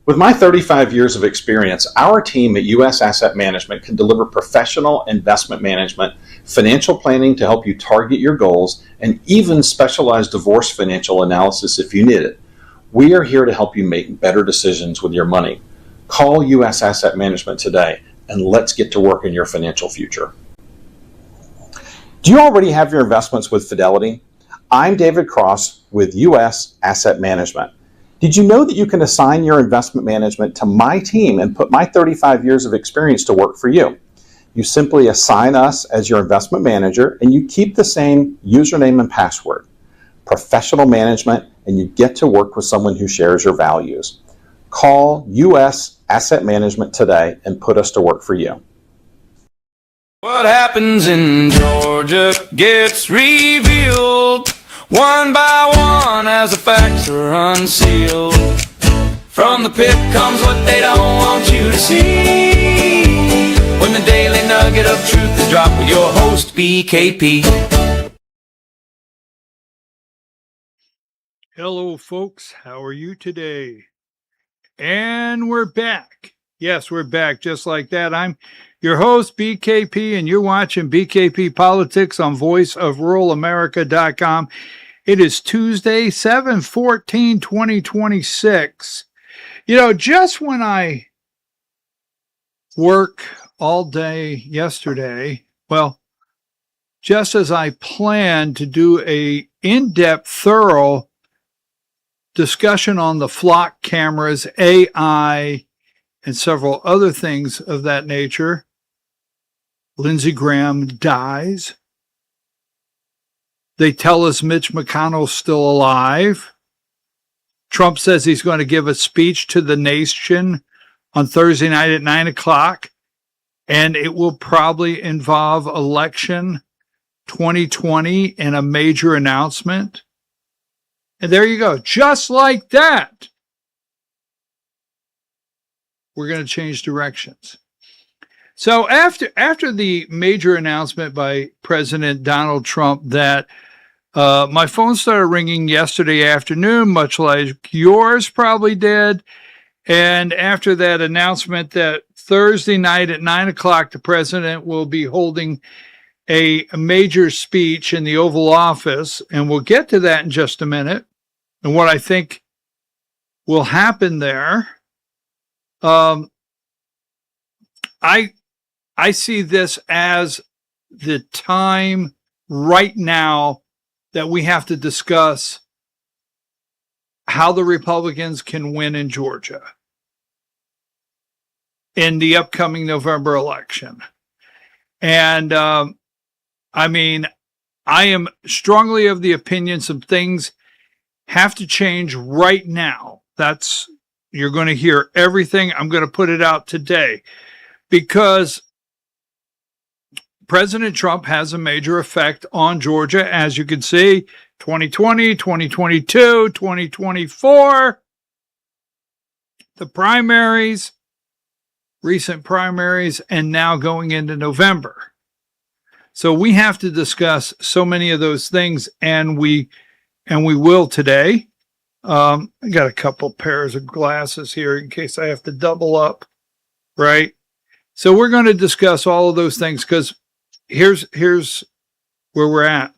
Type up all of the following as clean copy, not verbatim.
With my 35 years of experience, our team at U.S. Asset Management can deliver professional investment management, financial planning to help you target your goals, and even specialized divorce financial analysis if you need it. We are here to help you make better decisions with your money. Call U.S. Asset Management today, and let's get to work in your financial future. Do you already have your investments with Fidelity? I'm David Cross with U.S. Asset Management. Did you know that you can assign your investment management to my team and put my 35 years of experience to work for you? You simply assign us as your investment manager and you keep the same username and password. Professional management, and you get to work with someone who shares your values. Call U.S. Asset Management today and put us to work for you. What happens in Georgia gets revealed one by one as the facts are unsealed. From the pit comes what they don't want you to see. When the daily nugget of truth is dropped with your host, BKP. Hello, folks. How are you today? And we're back. Yes, we're back just like that. I'm your host, BKP, and you're watching BKP Politics on voiceofruralamerica.com. It is Tuesday, 7/14/2026. You know, just when I work all day yesterday, well, just as I planned to do a in-depth, thorough discussion on the flock cameras, AI, and several other things of that nature, Lindsey Graham dies. They tell us Mitch McConnell's still alive. Trump says he's going to give a speech to the nation on Thursday night at 9 o'clock, and it will probably involve election 2020 and a major announcement. And there you go. Just like that, we're going to change directions. So after the major announcement by President Donald Trump that my phone started ringing yesterday afternoon, much like yours probably did. And after that announcement that Thursday night at 9 o'clock, the president will be holding a major speech in the Oval Office. And we'll get to that in just a minute and what I think will happen there. I see this as the time right now that we have to discuss how the Republicans can win in Georgia in the upcoming November election. And I mean, I am strongly of the opinion some things have to change right now. You're going to hear everything. I'm going to put it out today because President Trump has a major effect on Georgia, as you can see, 2020, 2022, 2024, the primaries, recent primaries, and now going into November. So we have to discuss so many of those things, and we will today. I got a couple pairs of glasses here in case I have to double up, right? So we're going to discuss all of those things because here's where we're at.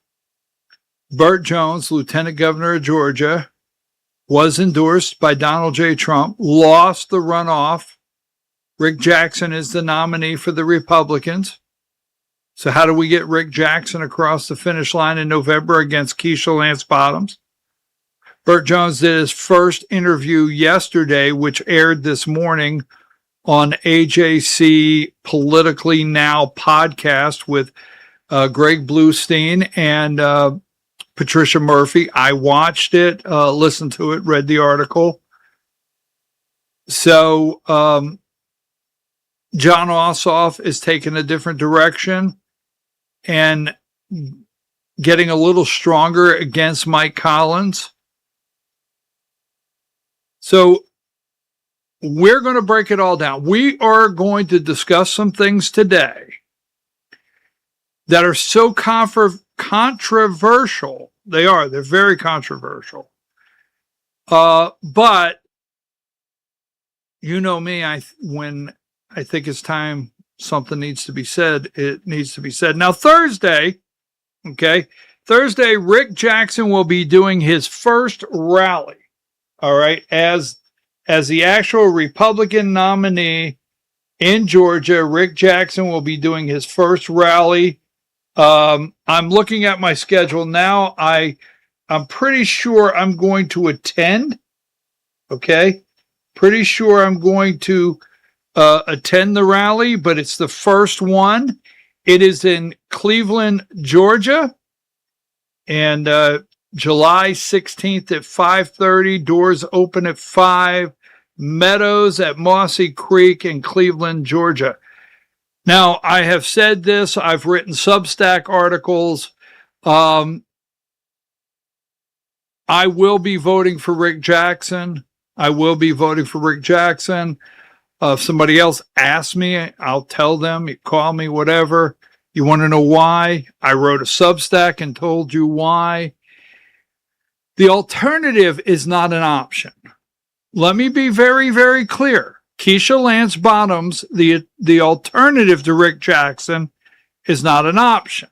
Burt Jones, Lieutenant Governor of Georgia, was endorsed by Donald J. Trump, lost the runoff. Rick Jackson is the nominee for the Republicans. So how do we get Rick Jackson across the finish line in November against Keisha Lance Bottoms? Burt Jones did his first interview yesterday, which aired this morning on AJC Politically Now podcast with Greg Bluestein and Patricia Murphy. I watched it, listened to it, read the article. So John Ossoff is taking a different direction and getting a little stronger against Mike Collins. So we're going to break it all down. We are going to discuss some things today that are so controversial. They're very controversial. But you know me, when I think it's time something needs to be said, it needs to be said. Now, Thursday, Rick Jackson will be doing his first rally, all right, as the actual Republican nominee in Georgia. Rick Jackson will be doing his first rally. I'm looking at my schedule now. I'm pretty sure I'm going to attend. Okay. Pretty sure I'm going to attend the rally, but it's the first one. It is in Cleveland, Georgia, and July 16th at 5:30. Doors open at 5. Meadows at Mossy Creek in Cleveland, Georgia. Now, I have said this. I've written Substack articles. I will be voting for Rick Jackson. If somebody else asks me, I'll tell them. You call me, whatever. You want to know why? I wrote a Substack and told you why. The alternative is not an option. Let me be very, very clear. Keisha Lance Bottoms, the alternative to Rick Jackson, is not an option.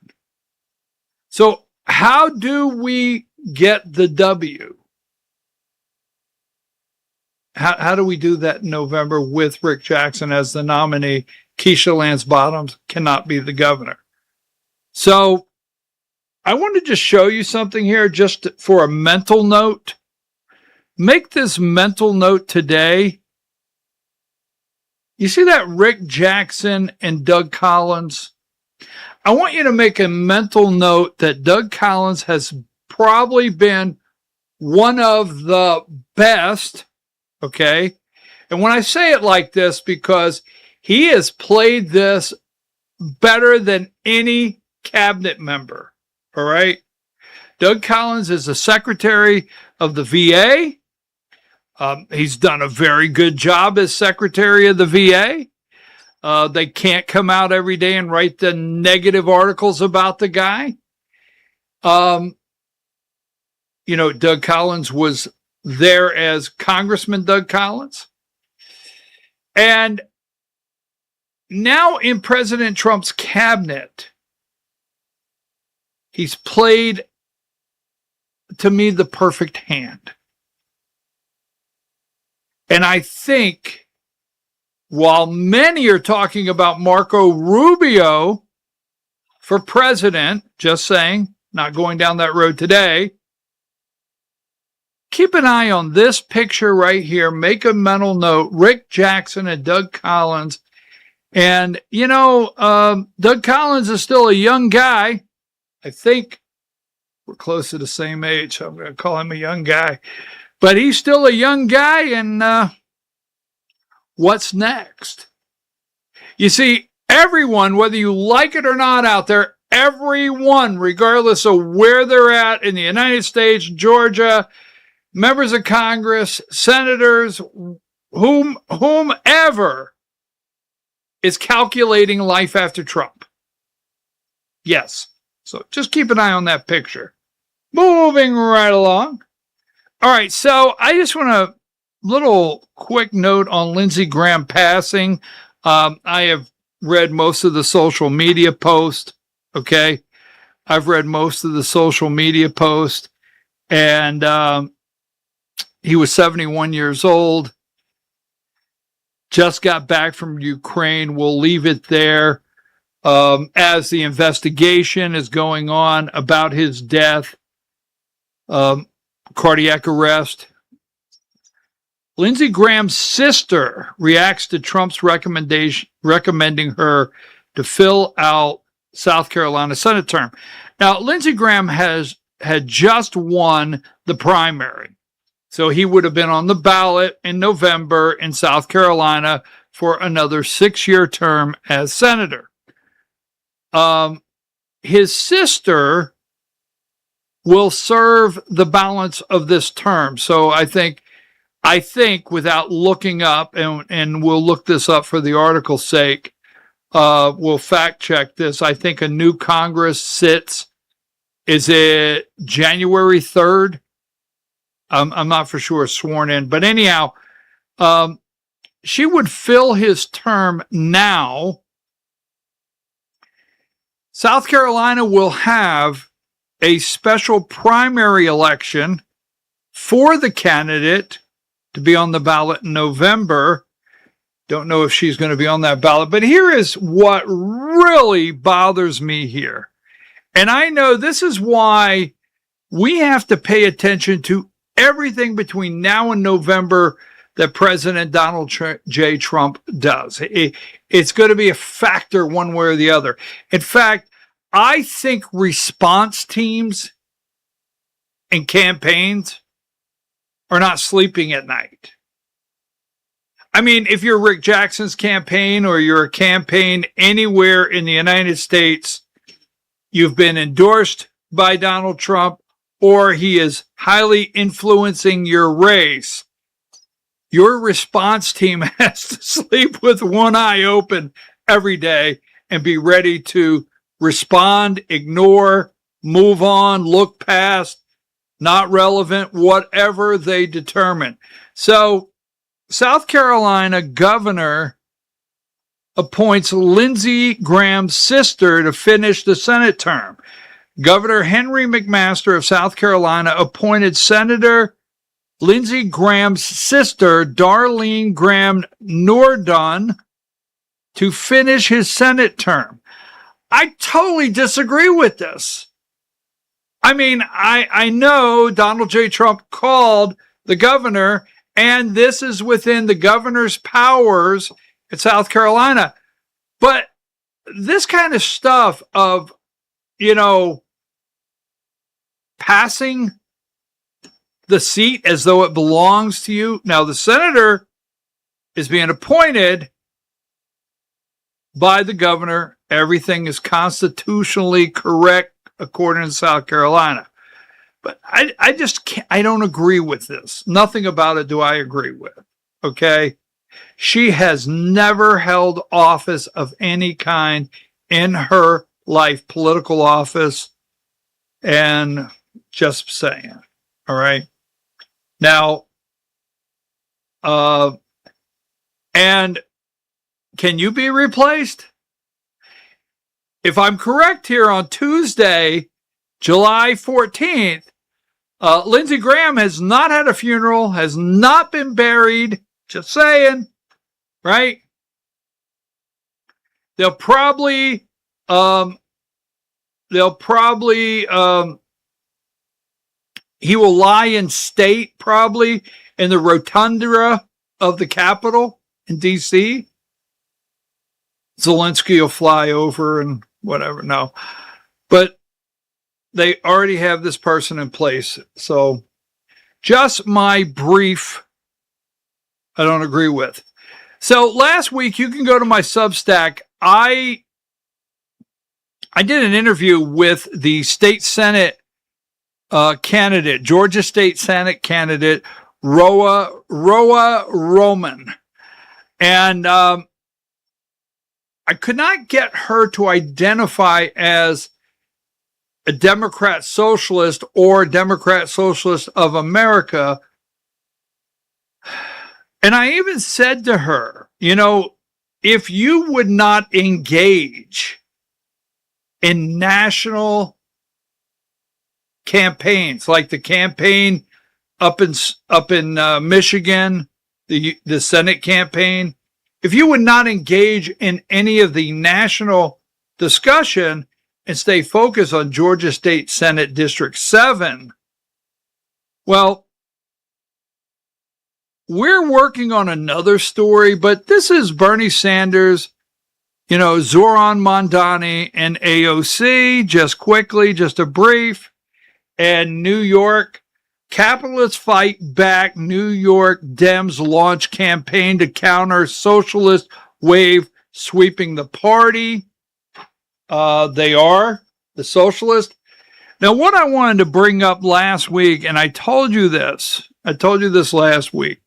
So how do we get the W? How do we do that in November with Rick Jackson as the nominee? Keisha Lance Bottoms cannot be the governor. So I want to just show you something here just for a mental note. Make this mental note today. You see that Rick Jackson and Doug Collins? I want you to make a mental note that Doug Collins has probably been one of the best, okay? And when I say it like this, because he has played this better than any cabinet member, all right? Doug Collins is the secretary of the VA. He's done a very good job as secretary of the VA. They can't come out every day and write the negative articles about the guy. Doug Collins was there as Congressman Doug Collins. And now in President Trump's cabinet, he's played, to me, the perfect hand. And I think while many are talking about Marco Rubio for president, just saying, not going down that road today, keep an eye on this picture right here. Make a mental note, Rick Jackson and Doug Collins. And, Doug Collins is still a young guy. I think we're close to the same age, so I'm going to call him a young guy. But he's still a young guy, and what's next? You see, everyone, whether you like it or not out there, everyone, regardless of where they're at in the United States, Georgia, members of Congress, senators, whomever, is calculating life after Trump. Yes. So just keep an eye on that picture. Moving right along. All right, so I just want a little quick note on Lindsey Graham passing. I have read most of the social media post, okay? I've read most of the social media post, and he was 71 years old, just got back from Ukraine. We'll leave it there as the investigation is going on about his death. Cardiac arrest. Lindsey Graham's sister reacts to Trump's recommending her to fill out South Carolina Senate term. Now, Lindsey Graham had just won the primary, so he would have been on the ballot in November in South Carolina for another 6-year term as senator. His sister will serve the balance of this term. So I think without looking up, and we'll look this up for the article's sake, we'll fact check this. I think a new Congress sits, is it January 3rd? I'm not for sure sworn in, but anyhow, she would fill his term now, South Carolina will have a special primary election for the candidate to be on the ballot in November. Don't know if she's going to be on that ballot, but here is what really bothers me here. And I know this is why we have to pay attention to everything between now and November that President Donald J. Trump does. It's going to be a factor one way or the other. In fact, I think response teams and campaigns are not sleeping at night. I mean, if you're Rick Jackson's campaign or you're a campaign anywhere in the United States, you've been endorsed by Donald Trump or he is highly influencing your race, your response team has to sleep with one eye open every day and be ready to respond, ignore, move on, look past, not relevant, whatever they determine. So, South Carolina governor appoints Lindsey Graham's sister to finish the Senate term. Governor Henry McMaster of South Carolina appointed Senator Lindsey Graham's sister, Darlene Graham Nordon, to finish his Senate term. I totally disagree with this. I mean, I know Donald J. Trump called the governor, and this is within the governor's powers in South Carolina. But this kind of stuff of, passing the seat as though it belongs to you. Now, the senator is being appointed by the governor. Everything is constitutionally correct according to South Carolina. But I just can't, I don't agree with this. Nothing about it do I agree with. Okay? She has never held office of any kind in her life, political office, and just saying. All right? Now, and can you be replaced? If I'm correct here, on Tuesday, July 14th, Lindsey Graham has not had a funeral, has not been buried. Just saying, right? They'll probably, he will lie in state, probably in the rotunda of the Capitol in D.C. Zelensky will fly over and whatever. No, but they already have this person in place. So just my brief, I don't agree with. So last week, you can go to my Substack. I did an interview with the state Senate candidate, Georgia State Senate candidate, Roa Roman. And I could not get her to identify as a Democrat Socialist or Democrat Socialist of America. And I even said to her, if you would not engage in national campaigns, like the campaign up in Michigan, the Senate campaign, if you would not engage in any of the national discussion and stay focused on Georgia State Senate District 7, well, we're working on another story, but this is Bernie Sanders, Zoran Mondani and AOC, just quickly, just a brief, and New York. Capitalists fight back. New York Dems launch campaign to counter socialist wave sweeping the party. They are the socialist. Now, what I wanted to bring up last week, and I told you this last week.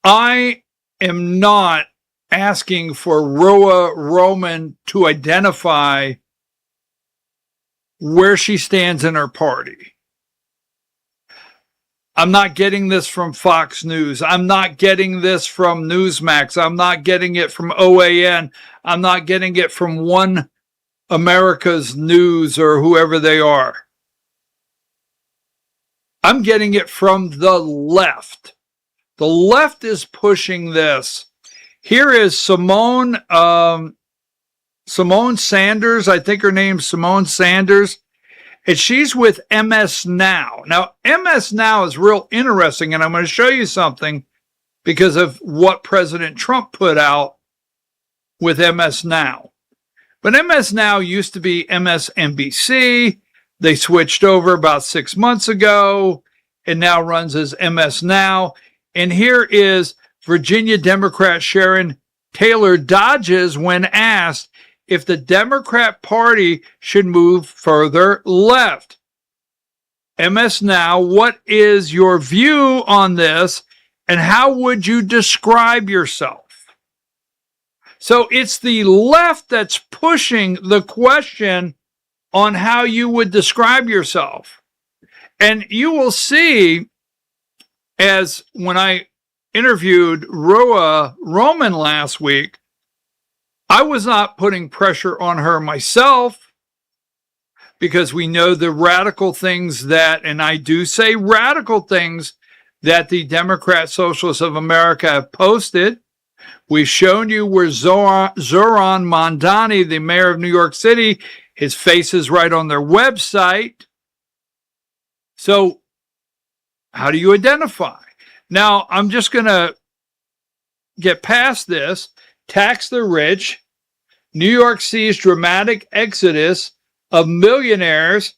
I am not asking for Roa Roman to identify where she stands in her party. I'm not getting this from Fox News. I'm not getting this from Newsmax. I'm not getting it from OAN. I'm not getting it from One America's News or whoever they are. I'm getting it from the left. The left is pushing this. Here is Simone Sanders. I think her name's Simone Sanders. And she's with MS Now. Now, MS Now is real interesting, and I'm going to show you something because of what President Trump put out with MS Now. But MS Now used to be MSNBC. They switched over about 6 months ago and now runs as MS Now. And here is Virginia Democrat Sharon Taylor Dodges when asked if the Democrat Party should move further left. MS Now, what is your view on this, and how would you describe yourself? So it's the left that's pushing the question on how you would describe yourself. And you will see, as when I interviewed Roa Roman last week, I was not putting pressure on her myself because we know the radical things that, and I do say radical things, that the Democrat Socialists of America have posted. We've shown you where Zoran Mondani, the mayor of New York City, his face is right on their website. So how do you identify? Now, I'm just going to get past this. Tax the rich. New York sees dramatic exodus of millionaires,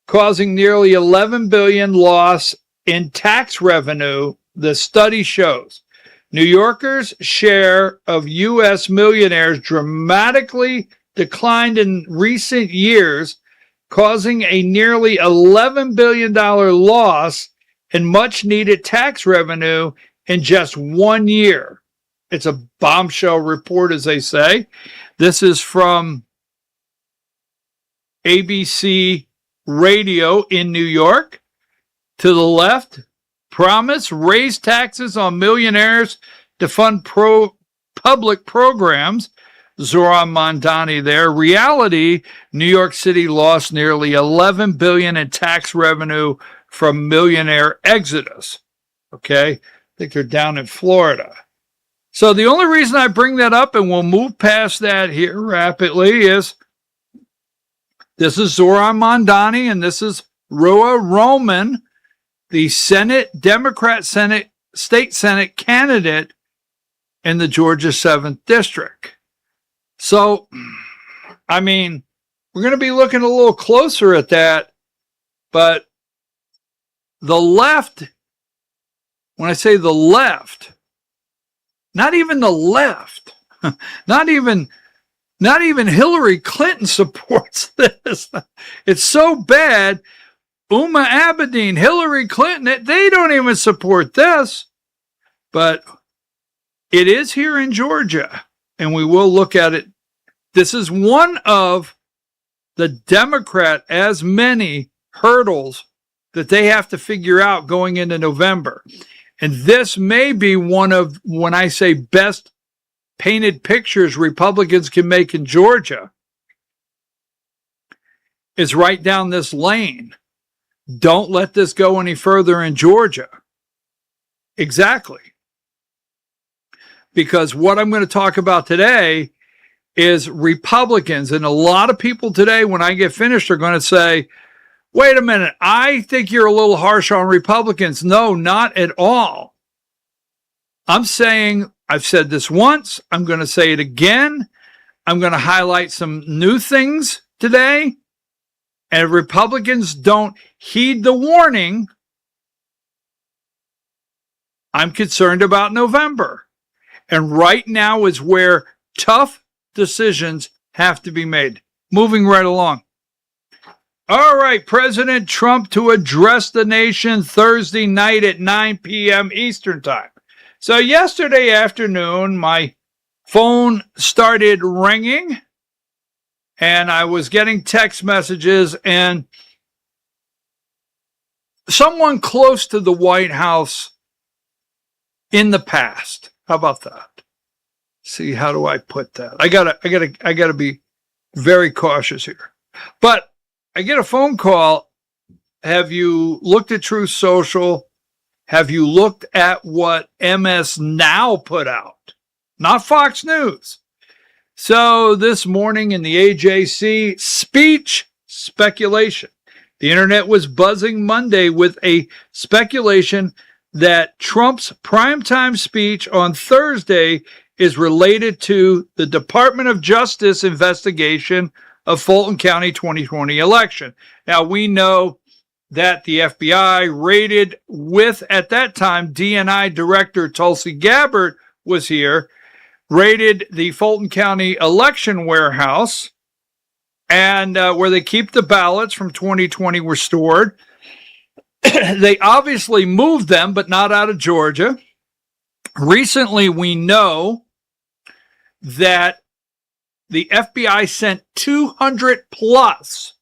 causing nearly 11 billion loss in tax revenue, the study shows. New Yorkers' share of U.S. millionaires dramatically declined in recent years, causing a nearly $11 billion loss in much-needed tax revenue in just 1 year. It's a bombshell report, as they say. This is from ABC Radio in New York. To the left, promise raise taxes on millionaires to fund public programs. Zoran Mondani there. Reality, New York City lost nearly $11 billion in tax revenue from millionaire exodus. Okay, I think they're down in Florida. So the only reason I bring that up, and we'll move past that here rapidly, is this is Zoran Mondani and this is Roa Roman, the Democrat state Senate candidate in the Georgia 7th District. So, I mean, we're going to be looking a little closer at that, but the left, when I say the left, not even the left, not even Hillary Clinton supports this. It's so bad. Uma Abedin, Hillary Clinton, they don't even support this. But it is here in Georgia, and we will look at it. This is one of the Democrat as many hurdles that they have to figure out going into November. And this may be one of, when I say best painted pictures Republicans can make in Georgia, is right down this lane. Don't let this go any further in Georgia. Exactly. Because what I'm going to talk about today is Republicans. And a lot of people today, when I get finished, are going to say, wait a minute, I think you're a little harsh on Republicans. No, not at all. I'm saying, I've said this once, I'm going to say it again. I'm going to highlight some new things today. And if Republicans don't heed the warning, I'm concerned about November. And right now is where tough decisions have to be made. Moving right along. All right, President Trump to address the nation Thursday night at 9 p.m. Eastern Time. So yesterday afternoon, my phone started ringing, and I was getting text messages, and someone close to the White House in the past. How about that? See, how do I put that? I gotta be very cautious here. But I get a phone call. Have you looked at Truth Social? Have you looked at what MS Now put out? Not Fox News. So this morning in the AJC, speech speculation. The internet was buzzing Monday with a speculation that Trump's primetime speech on Thursday is related to the Department of Justice investigation of Fulton County 2020 election. Now, we know that the FBI raided with, at that time, DNI Director Tulsi Gabbard was here, raided the Fulton County election warehouse, and where they keep the ballots from 2020 were stored. They obviously moved them, but not out of Georgia. Recently, we know that the FBI sent 200 plus,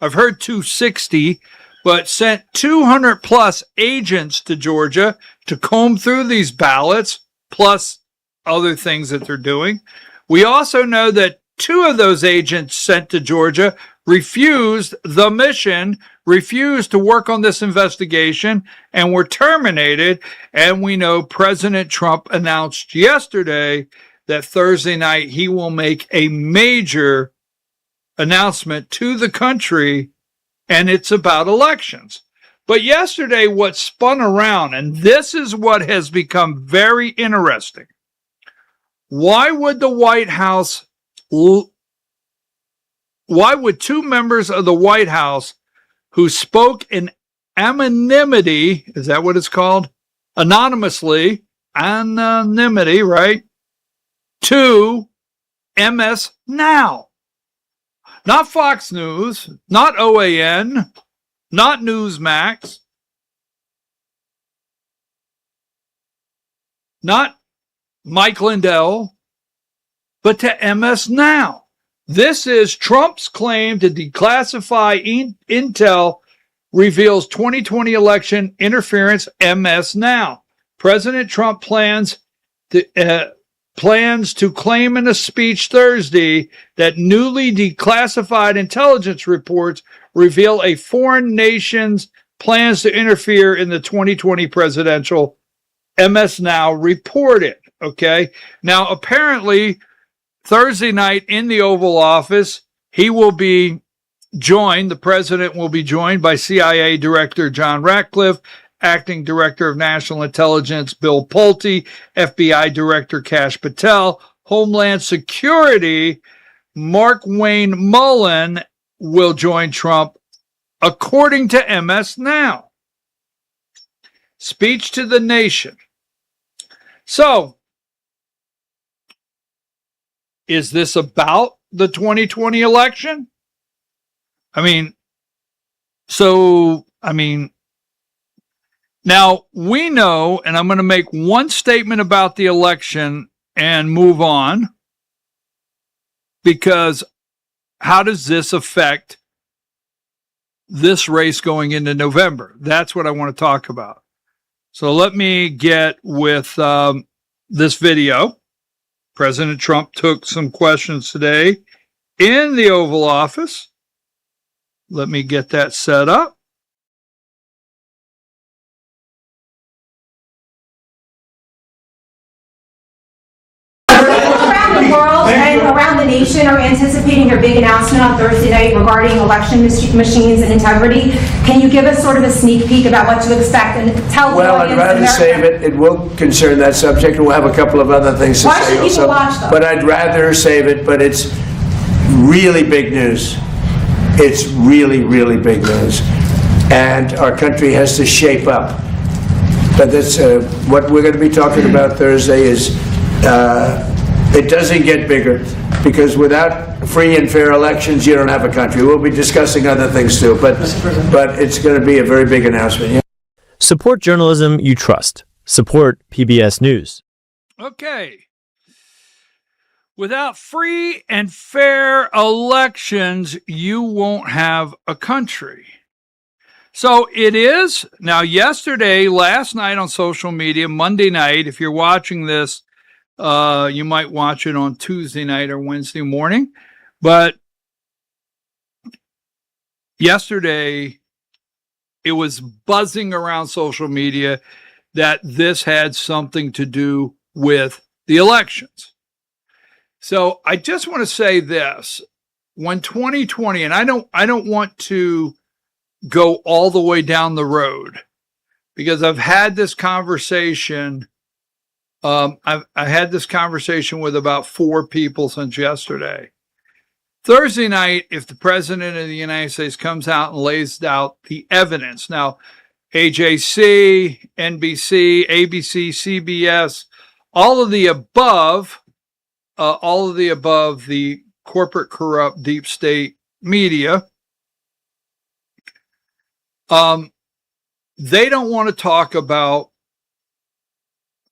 I've heard 260, but sent 200 plus agents to Georgia to comb through these ballots, plus other things that they're doing. We also know that 2 of those agents sent to Georgia refused the mission, refused to work on this investigation, and were terminated. And we know President Trump announced yesterday that Thursday night he will make a major announcement to the country, and it's about elections. But yesterday, what spun around, and this is what has become very interesting. Why would the White House, why would 2 members of the White House who spoke in anonymity, is that what it's called? Anonymously, anonymity, right? To MS Now. Not Fox News, not OAN, not Newsmax, not Mike Lindell, but to MS Now. This is Trump's claim to declassify intel reveals 2020 election interference. MS Now. President Trump plans to claim in a speech Thursday that newly declassified intelligence reports reveal a foreign nation's plans to interfere in the 2020 presidential. MS Now reported. Okay. Now, apparently, Thursday night in the Oval Office, he will be joined, the president will be joined by CIA Director John Ratcliffe, Acting Director of National Intelligence Bill Pulte, FBI Director Kash Patel, Homeland Security Mark Wayne Mullen will join Trump, according to MS Now. Speech to the nation. So, is this about the 2020 election? Now we know, and I'm going to make one statement about the election and move on, because how does this affect this race going into November? That's what I want to talk about. So let me get with this video. President Trump took some questions today in the Oval Office. Let me get that set up. Around the world and around the nation are anticipating your big announcement on Thursday night regarding election machines and integrity. Can you give us sort of a sneak peek about what to expect and tell the audience? Well, I'd rather save it. It will concern that subject, and we'll have a couple of other things to Why say should people also. watch them? But I'd rather save it, but it's really big news. It's really, really big news. And our country has to shape up. But that's what we're going to be talking about Thursday is it doesn't get bigger, because without free and fair elections, you don't have a country. We'll be discussing other things too, but it's going to be a very big announcement. Yeah. Support journalism you trust. Support PBS News. Okay. Without free and fair elections, you won't have a country. So it is. Now, last night on social media, Monday night, if you're watching this, you might watch it on Tuesday night or Wednesday morning. But yesterday, it was buzzing around social media that this had something to do with the elections. So I just want to say this. When 2020, and I don't want to go all the way down the road, because I've had this conversation. I had this conversation with about 4 people since yesterday. Thursday night, if the president of the United States comes out and lays out the evidence, now AJC, NBC, ABC, CBS, all of the above, the corporate, corrupt, deep state media, they don't want to talk about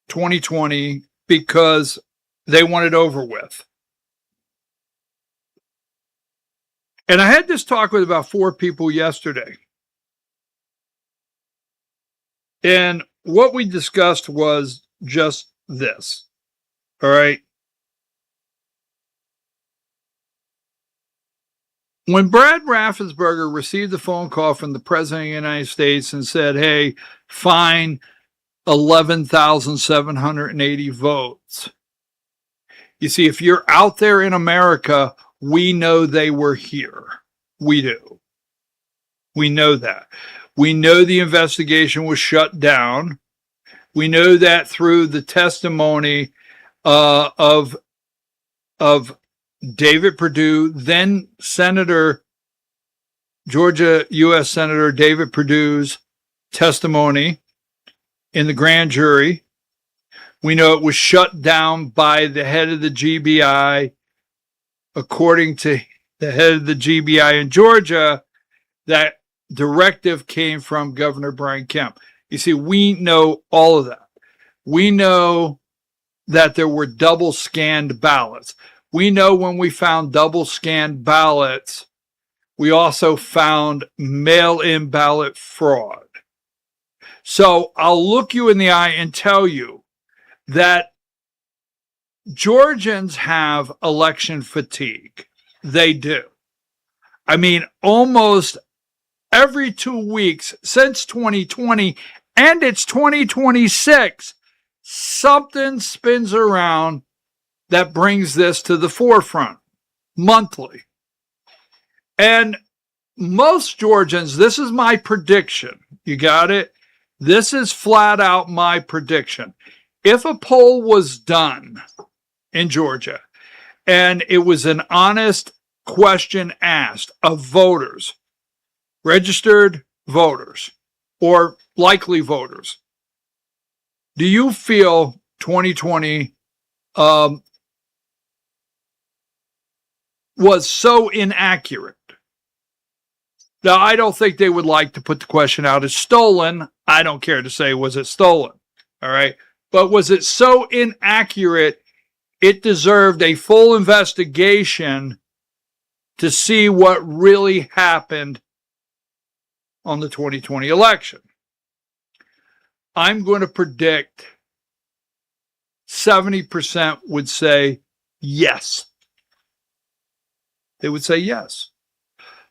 2020 because they want it over with. And I had this talk with about 4 people yesterday. And what we discussed was just this. All right. When Brad Raffensperger received the phone call from the President of the United States and said, hey, fine 11,780 votes. You see, if you're out there in America, we know they were here. We do. We know that. We know the investigation was shut down. We know that through the testimony of David Perdue, then Georgia U.S. Senator David Perdue's testimony in the grand jury. We know it was shut down by the head of the GBI. According to the head of the GBI in Georgia, that directive came from Governor Brian Kemp. You see, we know all of that. We know that there were double scanned ballots. We know when we found double scanned ballots, we also found mail-in ballot fraud. So I'll look you in the eye and tell you that Georgians have election fatigue. They do. I mean, almost every 2 weeks since 2020, and it's 2026, something spins around that brings this to the forefront monthly. And most Georgians, this is my prediction. You got it? This is flat out my prediction. If a poll was done in Georgia and it was an honest question asked of voters, registered voters or likely voters, do you feel 2020 was so inaccurate? Now, I don't think they would like to put the question out as stolen. I don't care to say, was it stolen? All right. But was it so inaccurate, it deserved a full investigation to see what really happened on the 2020 election? I'm going to predict 70% would say yes. They would say yes.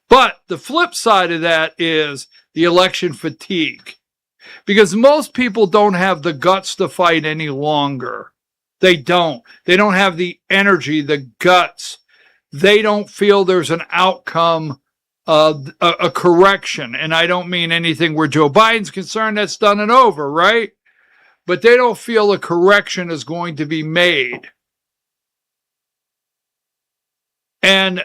But the flip side of that is the election fatigue, because most people don't have the guts to fight any longer. They don't. They don't have the energy, the guts. They don't feel there's an outcome, a correction. And I don't mean anything where Joe Biden's concerned, that's done and over, right? But they don't feel a correction is going to be made. And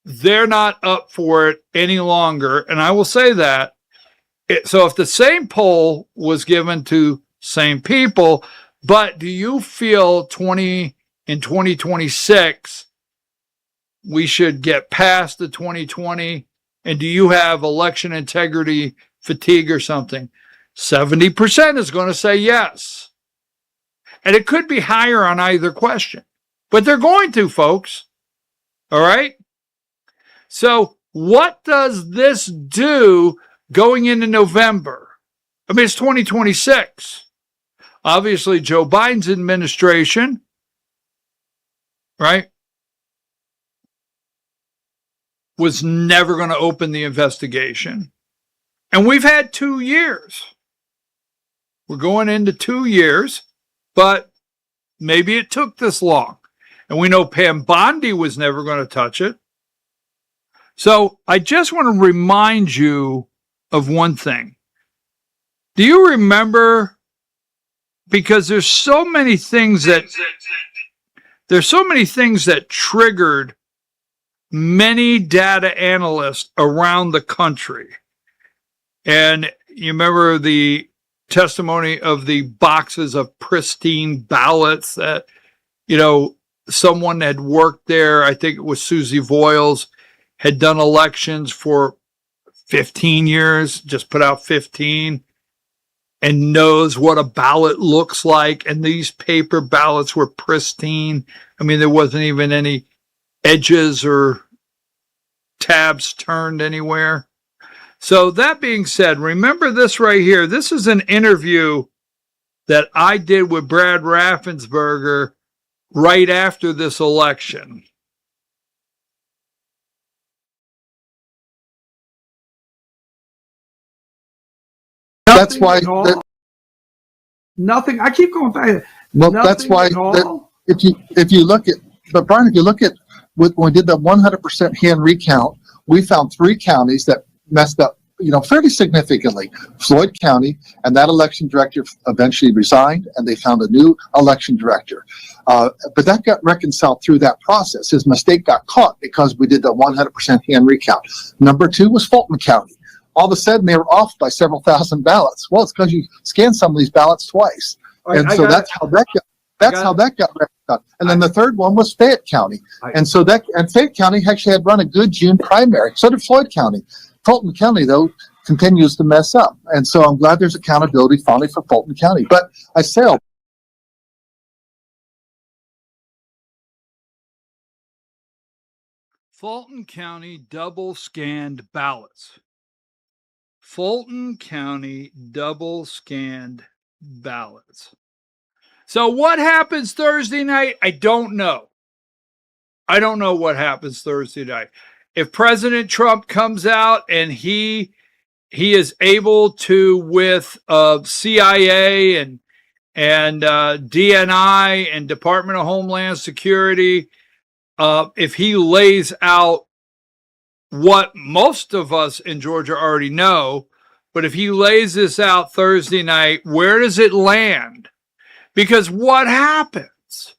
they're not up for it any longer. And I will say that. So if the same poll was given to same people, but do you feel in 2026, we should get past the 2020? And do you have election integrity fatigue or something? 70% is going to say yes. And it could be higher on either question, but they're going to, folks. All right. So what does this do going into November. I mean, it's 2026. Obviously, Joe Biden's administration, right, was never going to open the investigation. And we've had 2 years. We're going into 2 years, but maybe it took this long. And we know Pam Bondi was never going to touch it. So I just want to remind you of one thing. Do you remember, because there's so many things that triggered many data analysts around the country. And you remember the testimony of the boxes of pristine ballots that, someone had worked there. I think it was Susie Voiles, had done elections for 15 years, just put out 15, and knows what a ballot looks like. And these paper ballots were pristine. I mean, there wasn't even any edges or tabs turned anywhere. So that being said, remember this right here. This is an interview that I did with Brad Raffensperger right after this election. That's why. Nothing. I keep going back. Well, that's why. If you look at, but Brian, if you look at when we did the 100% hand recount, we found 3 counties that messed up, fairly significantly. Floyd County, and that election director eventually resigned, and they found a new election director. But that got reconciled through that process. His mistake got caught because we did the 100% hand recount. Number 2 was Fulton County. All of a sudden, they were off by several thousand ballots. Well, it's because you scanned some of these ballots twice, and so that's how that got. That's how that got reconciled. And then the third one was Fayette County, and Fayette County actually had run a good June primary. So did Floyd County. Fulton County, though, continues to mess up, and so I'm glad there's accountability finally for Fulton County. But I say, Fulton County double scanned ballots. Fulton County double scanned ballots. So what happens Thursday night? I don't know. I don't know what happens Thursday night. If President Trump comes out and he is able to, with CIA and DNI and Department of Homeland Security, if he lays out what most of us in Georgia already know, but if he lays this out Thursday night, where does it land? Because what happens?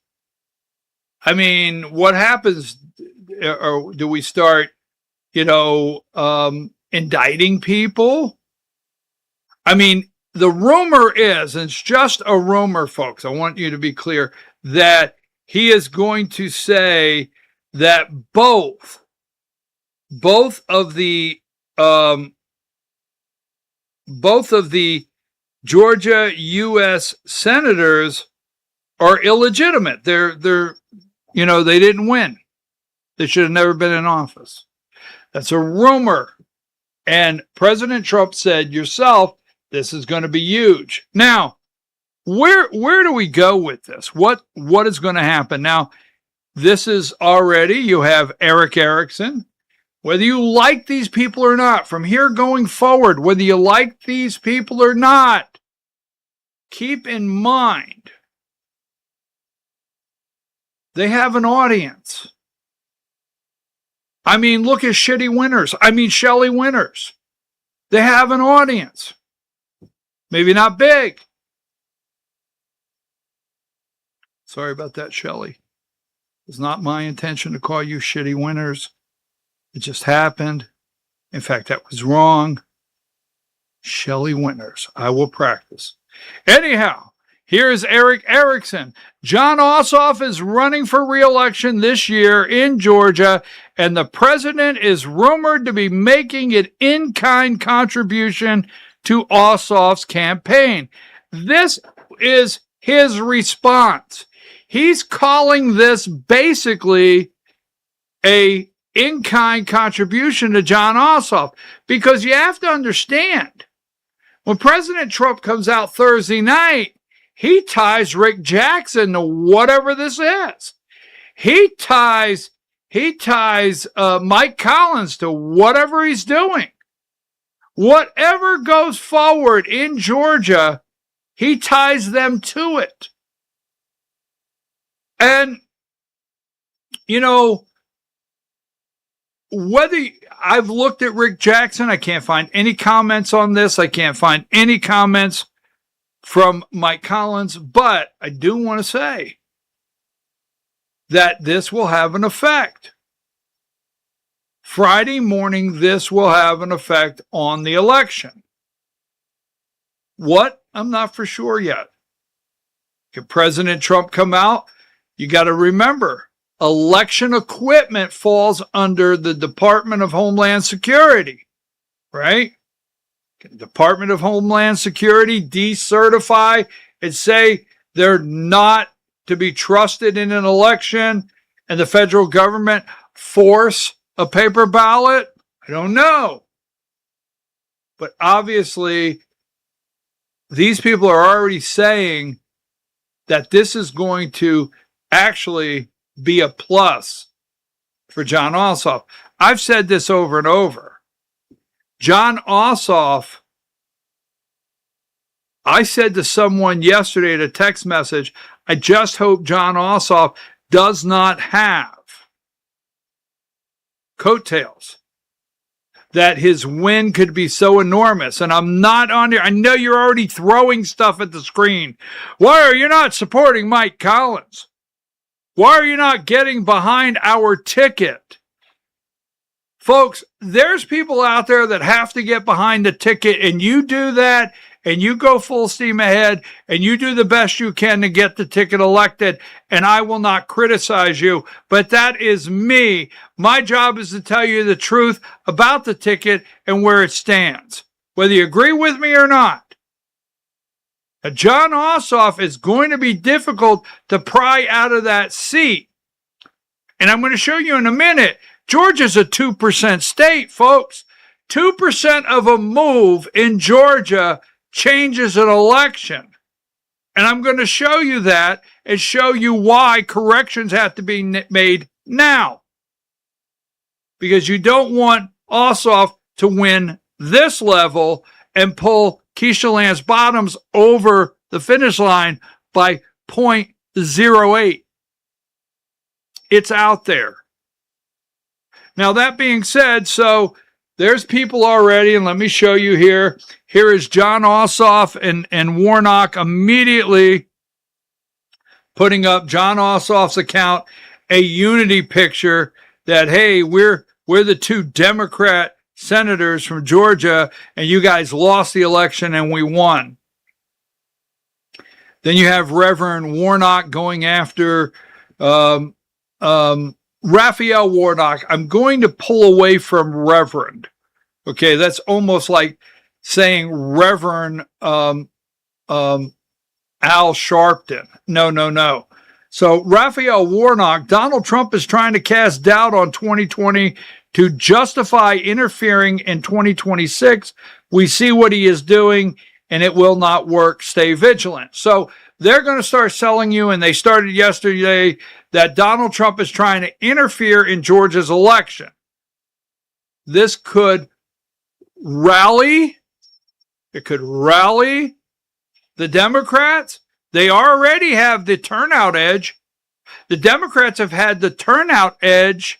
I mean, what happens? Or do we start, indicting people? I mean, the rumor is, and it's just a rumor, folks, I want you to be clear, that he is going to say that both of the Georgia U.S. senators are illegitimate. They didn't win. They should have never been in office. That's a rumor. And President Trump said yourself, this is going to be huge. Now, where do we go with this? What is going to happen? Now, this is already, you have Eric Erickson. Whether you like these people or not, from here going forward, whether you like these people or not, keep in mind, they have an audience. I mean, look at Shelley Winters. They have an audience. Maybe not big. Sorry about that, Shelley. It's not my intention to call you Shitty Winters. It just happened. In fact, that was wrong. Shelley Winters. I will practice. Anyhow, here's Eric Erickson. Jon Ossoff is running for re-election this year in Georgia, and the president is rumored to be making an in-kind contribution to Ossoff's campaign. This is his response. He's calling this basically a in-kind contribution to John Ossoff, because you have to understand, when President Trump comes out Thursday night, he ties Rick Jackson to whatever this is. He ties Mike Collins to whatever he's doing. Whatever goes forward in Georgia, he ties them to it. And, you know, whether I've looked at Rick Jackson, I can't find any comments on this. I can't find any comments from Mike Collins, but I do want to say that this will have an effect. Friday morning, this will have an effect on the election. What? I'm not for sure yet. Can President Trump come out? You got to remember, election equipment falls under the Department of Homeland Security, right? Can Department of Homeland Security decertify and say they're not to be trusted in an election, and the federal government force a paper ballot? I don't know. But obviously, these people are already saying that this is going to actually be a plus for John Ossoff. I've said this over and over. John Ossoff, I said to someone yesterday in a text message, I just hope John Ossoff does not have coattails, that his win could be so enormous. And I'm not on here. I know you're already throwing stuff at the screen. Why are you not supporting Mike Collins? Why are you not getting behind our ticket? Folks, there's people out there that have to get behind the ticket, and you do that, and you go full steam ahead, and you do the best you can to get the ticket elected, and I will not criticize you, but that is me. My job is to tell you the truth about the ticket and where it stands, whether you agree with me or not. Now, John Ossoff is going to be difficult to pry out of that seat, and I'm going to show you in a minute. Georgia's a 2% state, folks. 2% of a move in Georgia changes an election. And I'm going to show you that and show you why corrections have to be made now. Because you don't want Ossoff to win this level and pull Keisha Lance Bottoms over the finish line by 0.08. It's out there. Now, that being said, so there's people already, and let me show you here. Here is John Ossoff and Warnock immediately putting up John Ossoff's account, a unity picture that, hey, we're the two Democrat senators from Georgia, and you guys lost the election and we won. Then you have Reverend Warnock going after Raphael Warnock. I'm going to pull away from Reverend. Okay, that's almost like saying Reverend Al Sharpton. No. So Raphael Warnock, Donald Trump is trying to cast doubt on 2020 to justify interfering in 2026. We see what he is doing, and it will not work. Stay vigilant. So they're going to start selling you, and they started yesterday, that Donald Trump is trying to interfere in Georgia's election. This could rally. It could rally the Democrats. They already have the turnout edge. The Democrats have had the turnout edge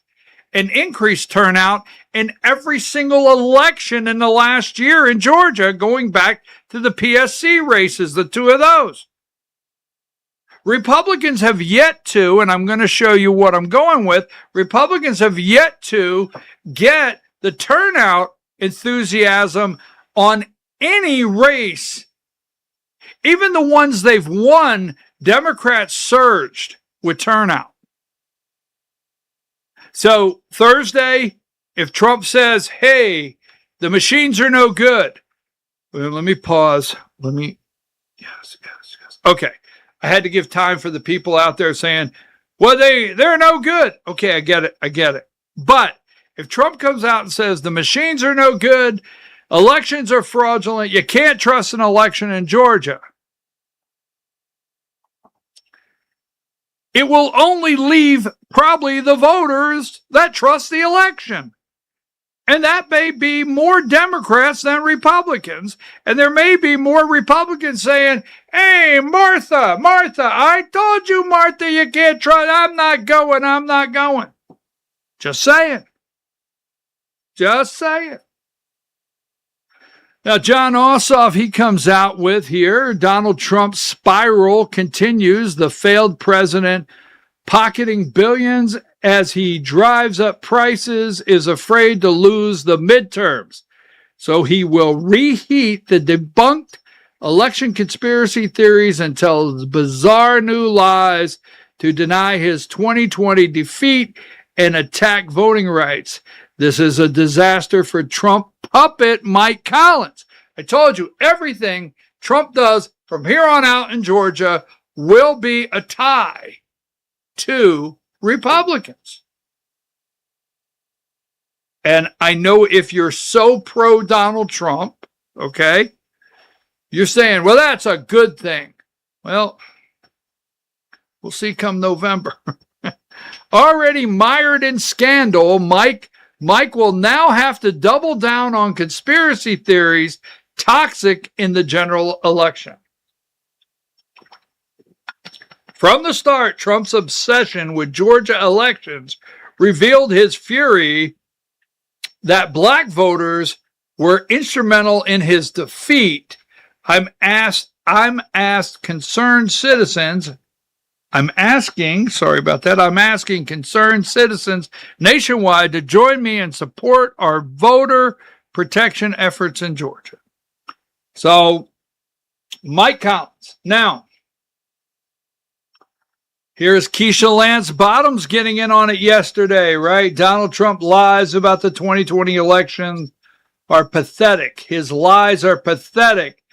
and increased turnout in every single election in the last year in Georgia, going back to the PSC races, the two of those. Republicans have yet to, and I'm going to show you what I'm going with, Republicans have yet to get the turnout enthusiasm on any race. Even the ones they've won, Democrats surged with turnout. So Thursday, if Trump says, hey, the machines are no good. Well, let me pause. Yes. Okay. I had to give time for the people out there saying, well, they're no good. Okay, I get it. But If Trump comes out and says the machines are no good, elections are fraudulent, you can't trust an election in Georgia, it will only leave probably the voters that trust the election. And that may be more Democrats than Republicans. And there may be more Republicans saying, hey, Martha, I told you, Martha, you can't trust. I'm not going. Just saying. Now, John Ossoff, he comes out with here, Donald Trump's spiral continues, the failed president pocketing billions as he drives up prices, is afraid to lose the midterms. So he will reheat the debunked election conspiracy theories and tells bizarre new lies to deny his 2020 defeat and attack voting rights. This is a disaster for Trump puppet Mike Collins. I told you, everything Trump does from here on out in Georgia will be a tie to Republicans. And I know if you're so pro Donald Trump, okay, you're saying, well, that's a good thing. Well, we'll see come November. Already mired in scandal, Mike will now have to double down on conspiracy theories toxic in the general election. From the start, Trump's obsession with Georgia elections revealed his fury that black voters were instrumental in his defeat. I'm asking concerned citizens nationwide to join me and support our voter protection efforts in Georgia. So, Mike Collins. Now, here's Keisha Lance Bottoms getting in on it yesterday, right? Donald Trump lies about the 2020 election are pathetic. His lies are pathetic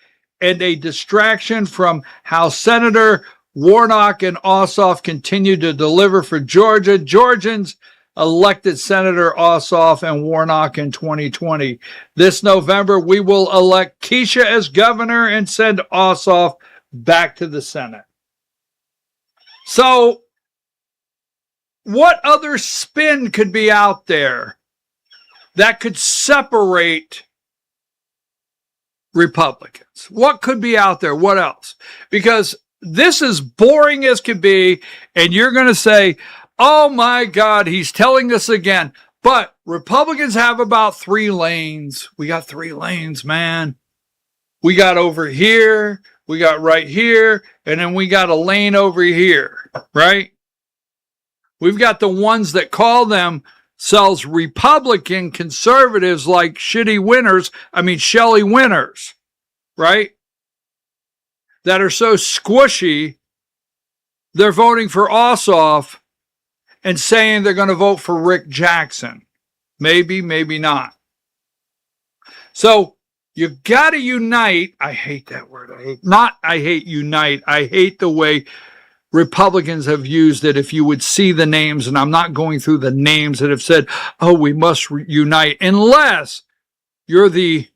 and a distraction from how Senator Warnock and Ossoff continue to deliver for Georgia. Georgians elected Senator Ossoff and Warnock in 2020. This November, we will elect Keisha as governor and send Ossoff back to the Senate. So, what other spin could be out there that could separate Republicans? What could be out there? What else? Because this is boring as could be, and you're going to say, oh my God, he's telling us again. But Republicans have about 3 lanes. We got 3 lanes, man. We got over here, we got right here, and then we got a lane over here, right? We've got the ones that call themselves Republican conservatives like Shelley Winters, right? That are so squishy, they're voting for Ossoff and saying they're going to vote for Rick Jackson. Maybe, maybe not. So you got to unite. I hate that word. I hate unite. I hate the way Republicans have used it. If you would see the names, and I'm not going through the names that have said, oh, we must unite, unless you're the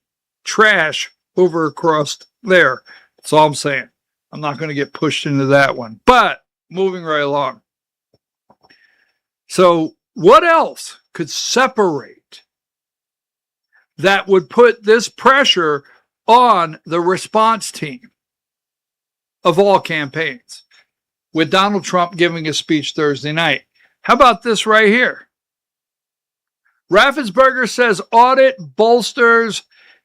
trash over across there. That's all I'm saying. I'm not going to get pushed into that one. But moving right along. So what else could separate that would put this pressure on the response team of all campaigns? With Donald Trump giving a speech Thursday night. How about this right here? Raffensperger says audit bolsters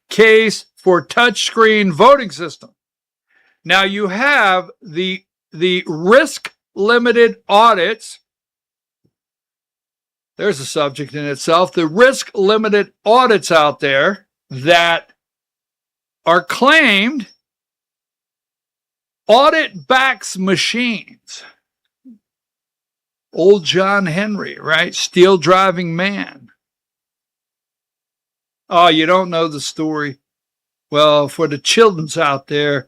case for touchscreen voting system. Now you have the risk-limited audits. There's a subject in itself. The risk-limited audits out there that are claimed audit backs machines. Old John Henry, right? Steel driving man. Oh, you don't know the story. Well, for the children's out there,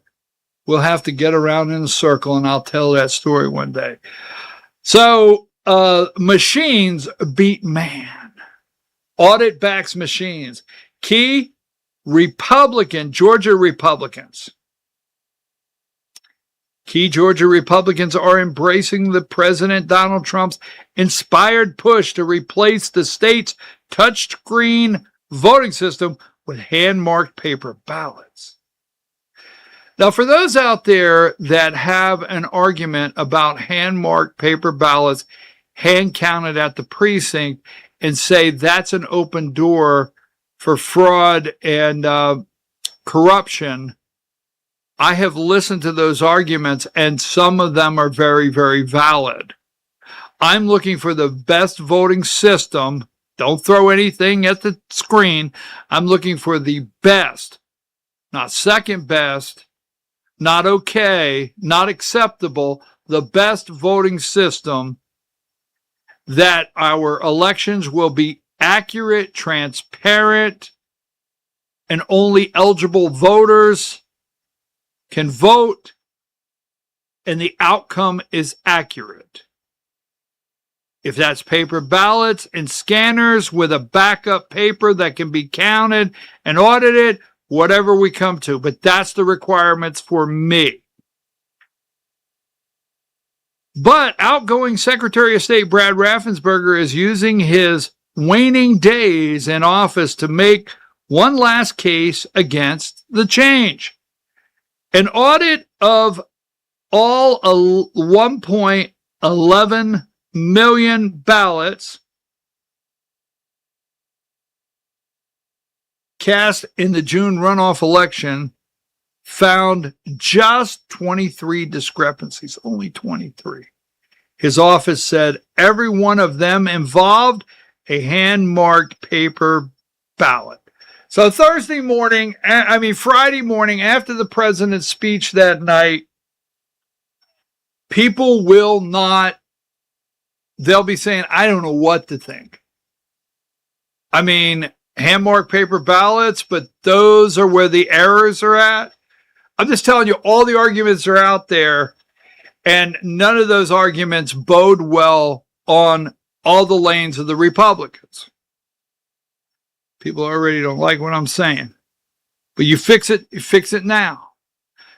we'll have to get around in a circle and I'll tell that story one day. So, machines beat man. Audit backs machines. Key Georgia Republicans. Key Georgia Republicans are embracing the President Donald Trump's inspired push to replace the state's touchscreen voting system with hand-marked paper ballots. Now, for those out there that have an argument about hand-marked paper ballots hand-counted at the precinct and say that's an open door for fraud and corruption, I have listened to those arguments, and some of them are very, very valid. I'm looking for the best voting system. Don't throw anything at the screen. I'm looking for the best, not second best, not okay, not acceptable, the best voting system that our elections will be accurate, transparent, and only eligible voters can vote, and the outcome is accurate. If that's paper ballots and scanners with a backup paper that can be counted and audited, whatever we come to, but that's the requirements for me. But outgoing Secretary of State Brad Raffensperger is using his waning days in office to make one last case against the change. An audit of all 1.11 million ballots cast in the June runoff election found just 23 discrepancies, only 23. His office said every one of them involved a hand-marked paper ballot. So Friday morning, after the president's speech that night, people they'll be saying, I don't know what to think. I mean, hand-marked paper ballots, but those are where the errors are at. I'm just telling you, all the arguments are out there, and none of those arguments bode well on all the lanes of the Republicans. People already don't like what I'm saying, but you fix it now.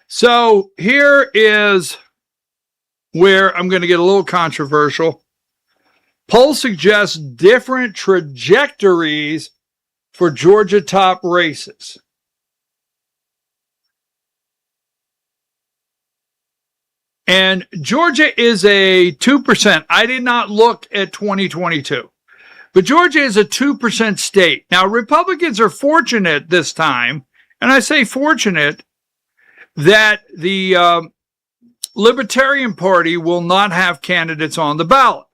So here is where I'm going to get a little controversial. Poll suggests different trajectories for Georgia top races. And Georgia is a 2%. I did not look at 2022. But Georgia is a 2% state. Now, Republicans are fortunate this time, and I say fortunate, that the Libertarian Party will not have candidates on the ballot.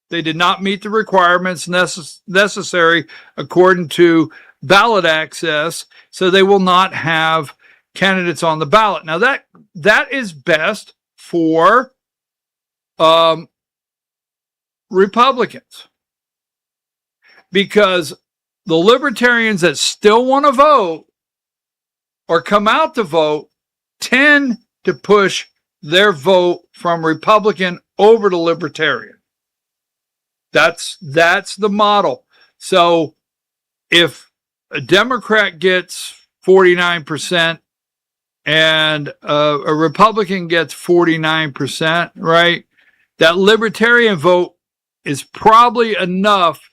They did not meet the requirements necessary according to ballot access, so they will not have candidates on the ballot. Now, that is best for Republicans, because the libertarians that still want to vote or come out to vote tend to push their vote from Republican over to Libertarian. That's the model. So if a Democrat gets 49% and a Republican gets 49%, right? That Libertarian vote is probably enough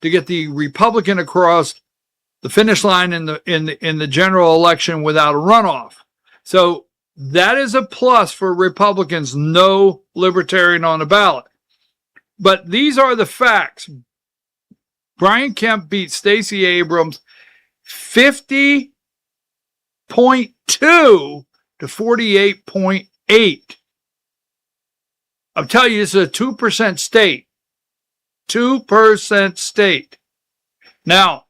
to get the Republican across the finish line in the general election without a runoff. So that is a plus for Republicans, no Libertarian on the ballot. But these are the facts. Brian Kemp beat Stacey Abrams 50.2 to 48.8. I'm telling you, this is a 2% state. 2% state. Now,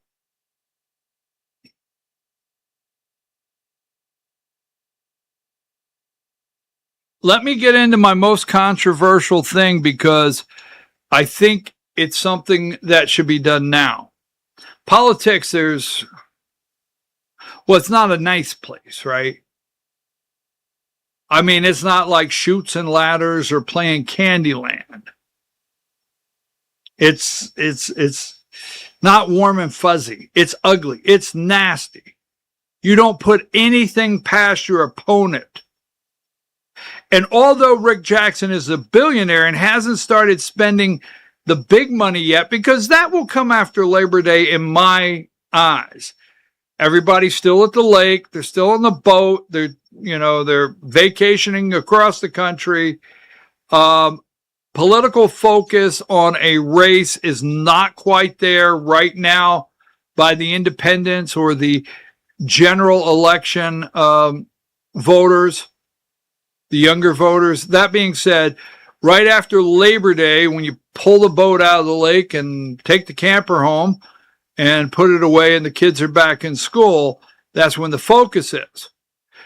let me get into my most controversial thing, because I think it's something that should be done now. Politics, it's not a nice place, right? I mean, it's not like Chutes and Ladders or playing Candyland. It's not warm and fuzzy. It's ugly. It's nasty. You don't put anything past your opponent. And although Rick Jackson is a billionaire and hasn't started spending the big money yet, because that will come after Labor Day in my eyes. Everybody's still at the lake. They're still on the boat. They're vacationing across the country. Political focus on a race is not quite there right now by the independents or the general election voters, the younger voters. That being said, right after Labor Day, when you pull the boat out of the lake and take the camper home and put it away and the kids are back in school, that's when the focus is.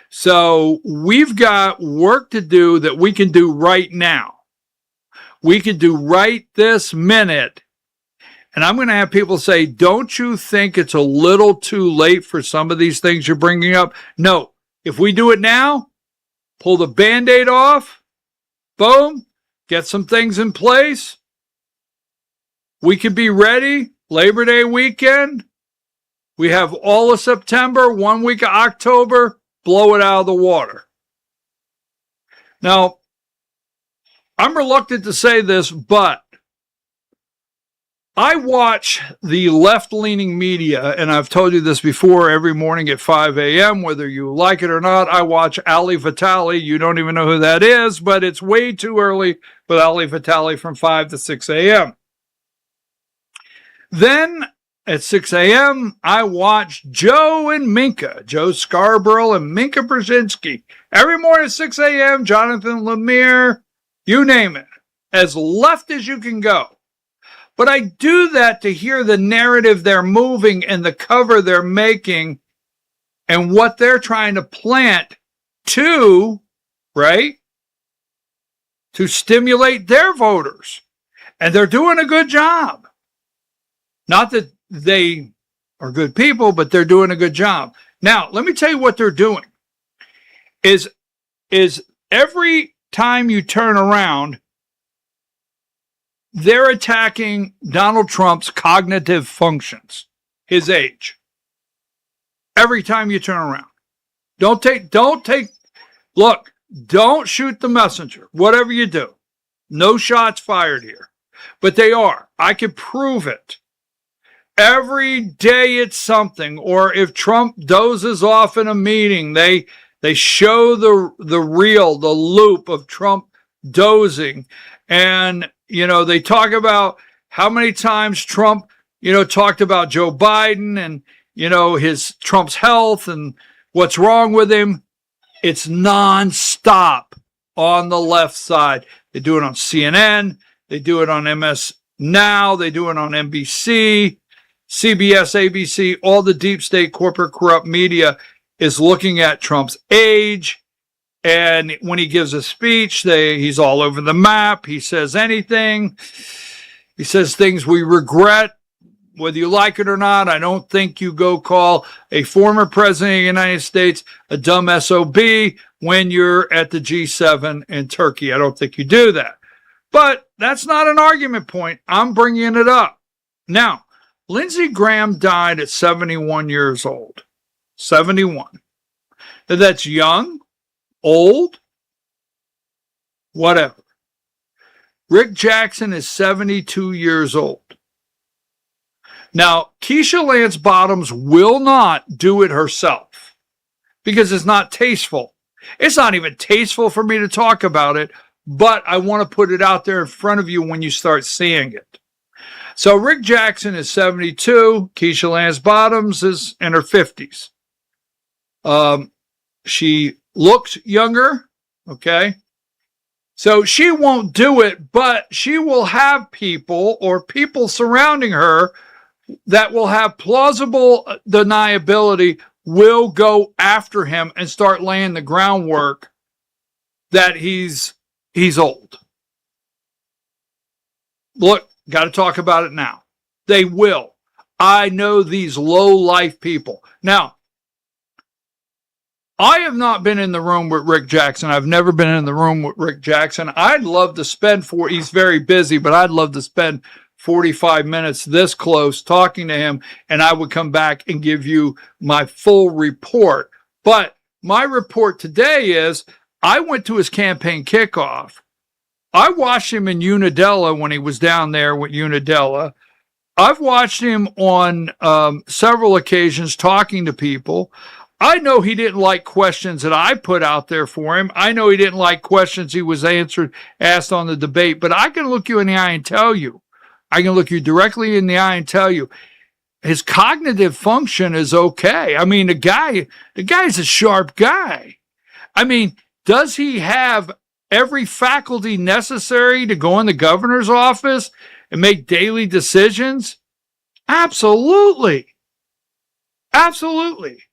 So we've got work to do that we can do right now. We can do right this minute. And I'm going to have people say, don't you think it's a little too late for some of these things you're bringing up? No. If we do it now, pull the Band-Aid off, boom, get some things in place, we could be ready Labor Day weekend. We have all of September, 1 week of October, blow it out of the water. Now, I'm reluctant to say this, but I watch the left-leaning media, and I've told you this before, every morning at 5 a.m., whether you like it or not. I watch Ali Vitali. You don't even know who that is, but it's way too early with Ali Vitali from 5 to 6 a.m. Then at 6 a.m., I watch Joe and Minka, Joe Scarborough and Minka Brzezinski. Every morning at 6 a.m., Jonathan Lemire, you name it, as left as you can go. But I do that to hear the narrative they're moving and the cover they're making and what they're trying to plant to, right, to stimulate their voters. And they're doing a good job. Not that they are good people, but they're doing a good job. Now, let me tell you what they're doing. Is every time you turn around, they're attacking Donald Trump's cognitive functions, his age. Every time you turn around. Don't shoot the messenger, whatever you do. No shots fired here. But they are. I can prove it. Every day it's something. Or if Trump dozes off in a meeting, they show the loop of Trump dozing. And, they talk about how many times Trump, talked about Joe Biden and, Trump's health and what's wrong with him. It's nonstop on the left side. They do it on CNN. They do it on MS Now. They do it on NBC, CBS, ABC. All the deep state corporate corrupt media is looking at Trump's age. And when he gives a speech, he's all over the map. He says anything. He says things we regret, whether you like it or not. I don't think you go call a former president of the United States a dumb SOB when you're at the G7 in Turkey. I don't think you do that. But that's not an argument point. I'm bringing it up. Now, Lindsey Graham died at 71 years old. 71. Now, that's young, old, whatever. Rick Jackson is 72 years old. Now, Keisha Lance Bottoms will not do it herself because it's not tasteful. It's not even tasteful for me to talk about it, but I want to put it out there in front of you when you start seeing it. So Rick Jackson is 72. Keisha Lance Bottoms is in her 50s. She looks younger, okay? So she won't do it, but she will have people or people surrounding her that will have plausible deniability will go after him and start laying the groundwork that he's old. Look, got to talk about it now. They will. I know these low-life people. Now, I have not been in the room with Rick Jackson. I've never been in the room with Rick Jackson. I'd love to spend he's very busy, but I'd love to spend 45 minutes this close talking to him, and I would come back and give you my full report. But my report today is I went to his campaign kickoff. I watched him in Unadilla when he was down there with Unadilla. I've watched him on several occasions talking to people. I know he didn't like questions that I put out there for him. I know he didn't like questions he was asked on the debate, but I can look you in the eye and tell you, I can look you directly in the eye and tell you his cognitive function is okay. I mean, the guy's a sharp guy. I mean, does he have every faculty necessary to go in the governor's office and make daily decisions? Absolutely. Absolutely.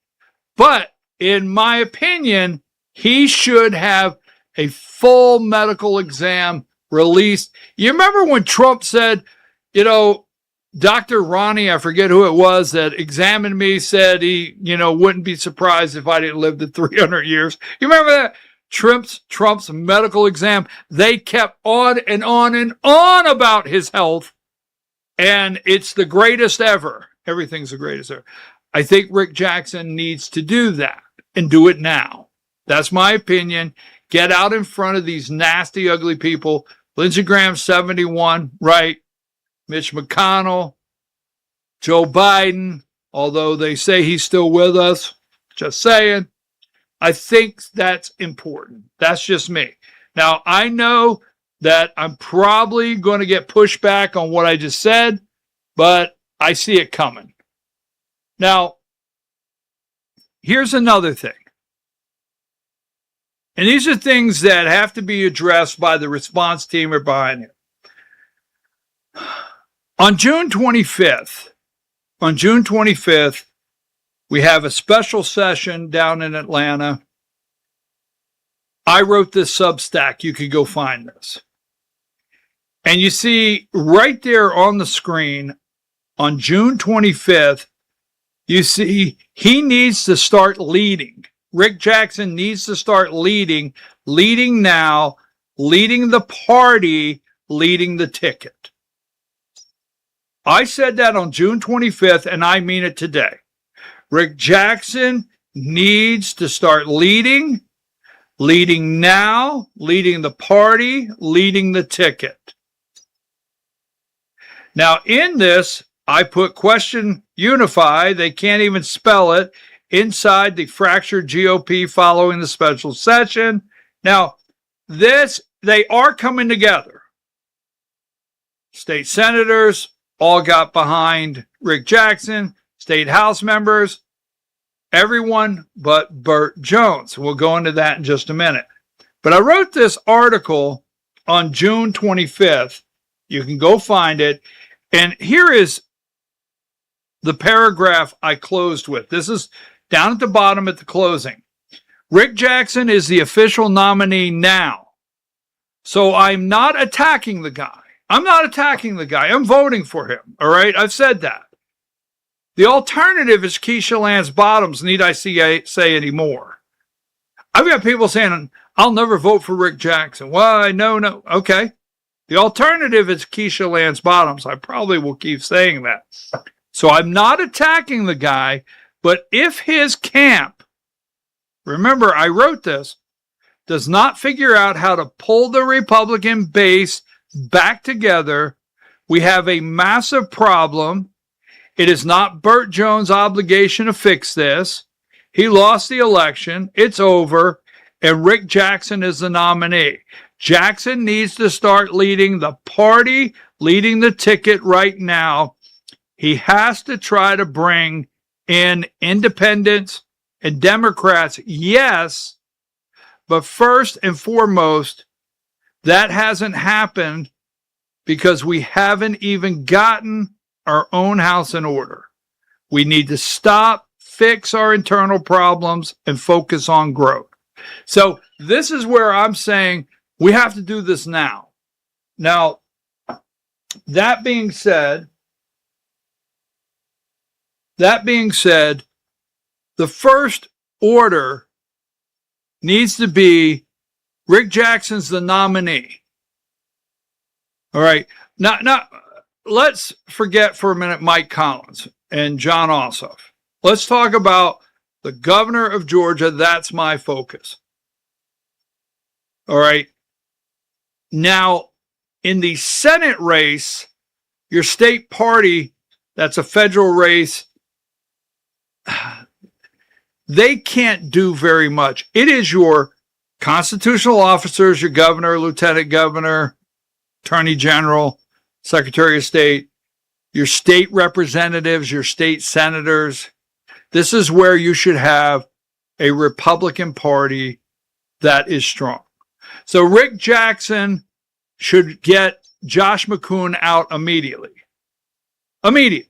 But in my opinion, he should have a full medical exam released. You remember when Trump said, Dr. Ronnie, I forget who it was that examined me, said he, wouldn't be surprised if I didn't live to 300 years. You remember that? Trump's medical exam. They kept on and on and on about his health. And it's the greatest ever. Everything's the greatest ever. I think Rick Jackson needs to do that and do it now. That's my opinion. Get out in front of these nasty, ugly people. Lindsey Graham, 71, right? Mitch McConnell, Joe Biden, although they say he's still with us, just saying. I think that's important. That's just me. Now, I know that I'm probably going to get pushed back on what I just said, but I see it coming. Now, here's another thing. And these are things that have to be addressed by the response team or behind it. On June 25th, we have a special session down in Atlanta. I wrote this Substack. You could go find this. And you see right there on the screen on June 25th, you see he needs to start leading. Rick Jackson needs to start leading now, leading the party, leading the ticket. I said that on June 25th, and I mean it today. Rick Jackson needs to start leading now, leading the party, leading the ticket. Now, in this, I put question unify, they can't even spell it, inside the fractured GOP following the special session. Now, they are coming together. State senators all got behind Rick Jackson, state House members, everyone but Burt Jones. We'll go into that in just a minute. But I wrote this article on June 25th. You can go find it. And here is the paragraph I closed with. This is down at the bottom at the closing. Rick Jackson is the official nominee now. So I'm not attacking the guy. I'm voting for him. All right. I've said that. The alternative is Keisha Lance Bottoms. Need I say any more? I've got people saying, I'll never vote for Rick Jackson. Why? No. Okay. The alternative is Keisha Lance Bottoms. I probably will keep saying that. So I'm not attacking the guy, but if his camp, remember I wrote this, does not figure out how to pull the Republican base back together, we have a massive problem. It is not Burt Jones' obligation to fix this. He lost the election. It's over. And Rick Jackson is the nominee. Jackson needs to start leading the party, leading the ticket right now. He has to try to bring in independents and Democrats, yes, but first and foremost, that hasn't happened because we haven't even gotten our own house in order. We need to stop, fix our internal problems, and focus on growth. So this is where I'm saying we have to do this now. Now, that being said, the first order needs to be Rick Jackson's the nominee. All right. Now, let's forget for a minute Mike Collins and John Ossoff. Let's talk about the governor of Georgia. That's my focus. All right. Now, in the Senate race, your state party, that's a federal race, they can't do very much. It is your constitutional officers, your governor, lieutenant governor, attorney general, secretary of state, your state representatives, your state senators. This is where you should have a Republican Party that is strong. So Rick Jackson should get Josh McCoon out immediately. Immediately.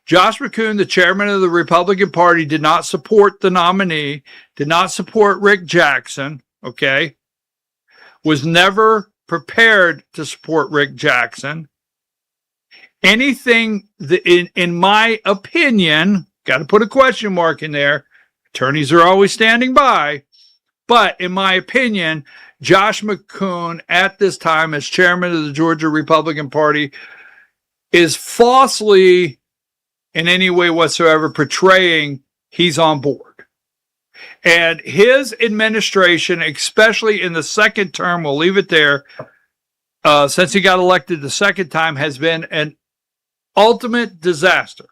Josh McCoon, the chairman of the Republican Party, did not support the nominee, did not support Rick Jackson, okay? Was never prepared to support Rick Jackson. Anything that, in my opinion, got to put a question mark in there. Attorneys are always standing by. But in my opinion, Josh McCoon at this time as chairman of the Georgia Republican Party is falsely in any way whatsoever portraying he's on board. And his administration, especially in the second term, we'll leave it there, since he got elected the second time, has been an ultimate disaster.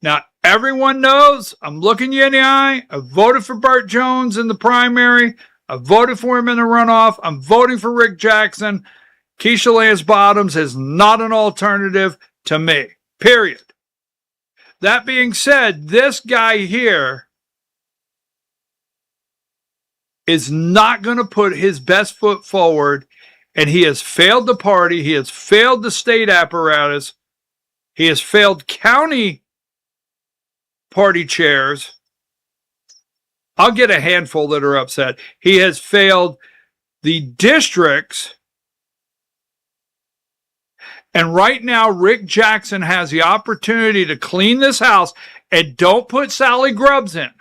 Now, everyone knows I'm looking you in the eye. I voted for Burt Jones in the primary. I voted for him in the runoff. I'm voting for Rick Jackson. Keisha Lance Bottoms is not an alternative to me, period. That being said, this guy here is not going to put his best foot forward, and he has failed the party. He has failed the state apparatus. He has failed county party chairs. I'll get a handful that are upset. He has failed the districts. And right now, Rick Jackson has the opportunity to clean this house, and don't put Sally Grubbs in.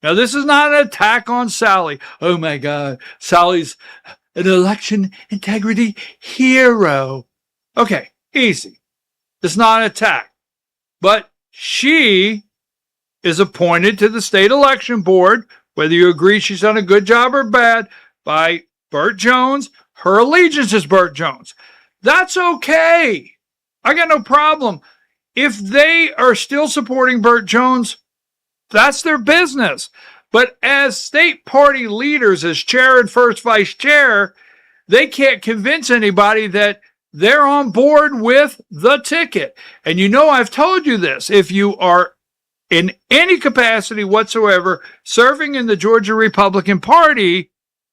Now, this is not an attack on Sally. Oh my God, Sally's an election integrity hero. Okay, easy. It's not an attack. But she is appointed to the state election board, whether you agree she's done a good job or bad, by Burt Jones. Her allegiance is Burt Jones. That's okay. I got no problem. If they are still supporting Burt Jones, that's their business. But as state party leaders, as chair and first vice chair, they can't convince anybody that they're on board with the ticket. And you know, I've told you this. If you are in any capacity whatsoever serving in the Georgia Republican Party,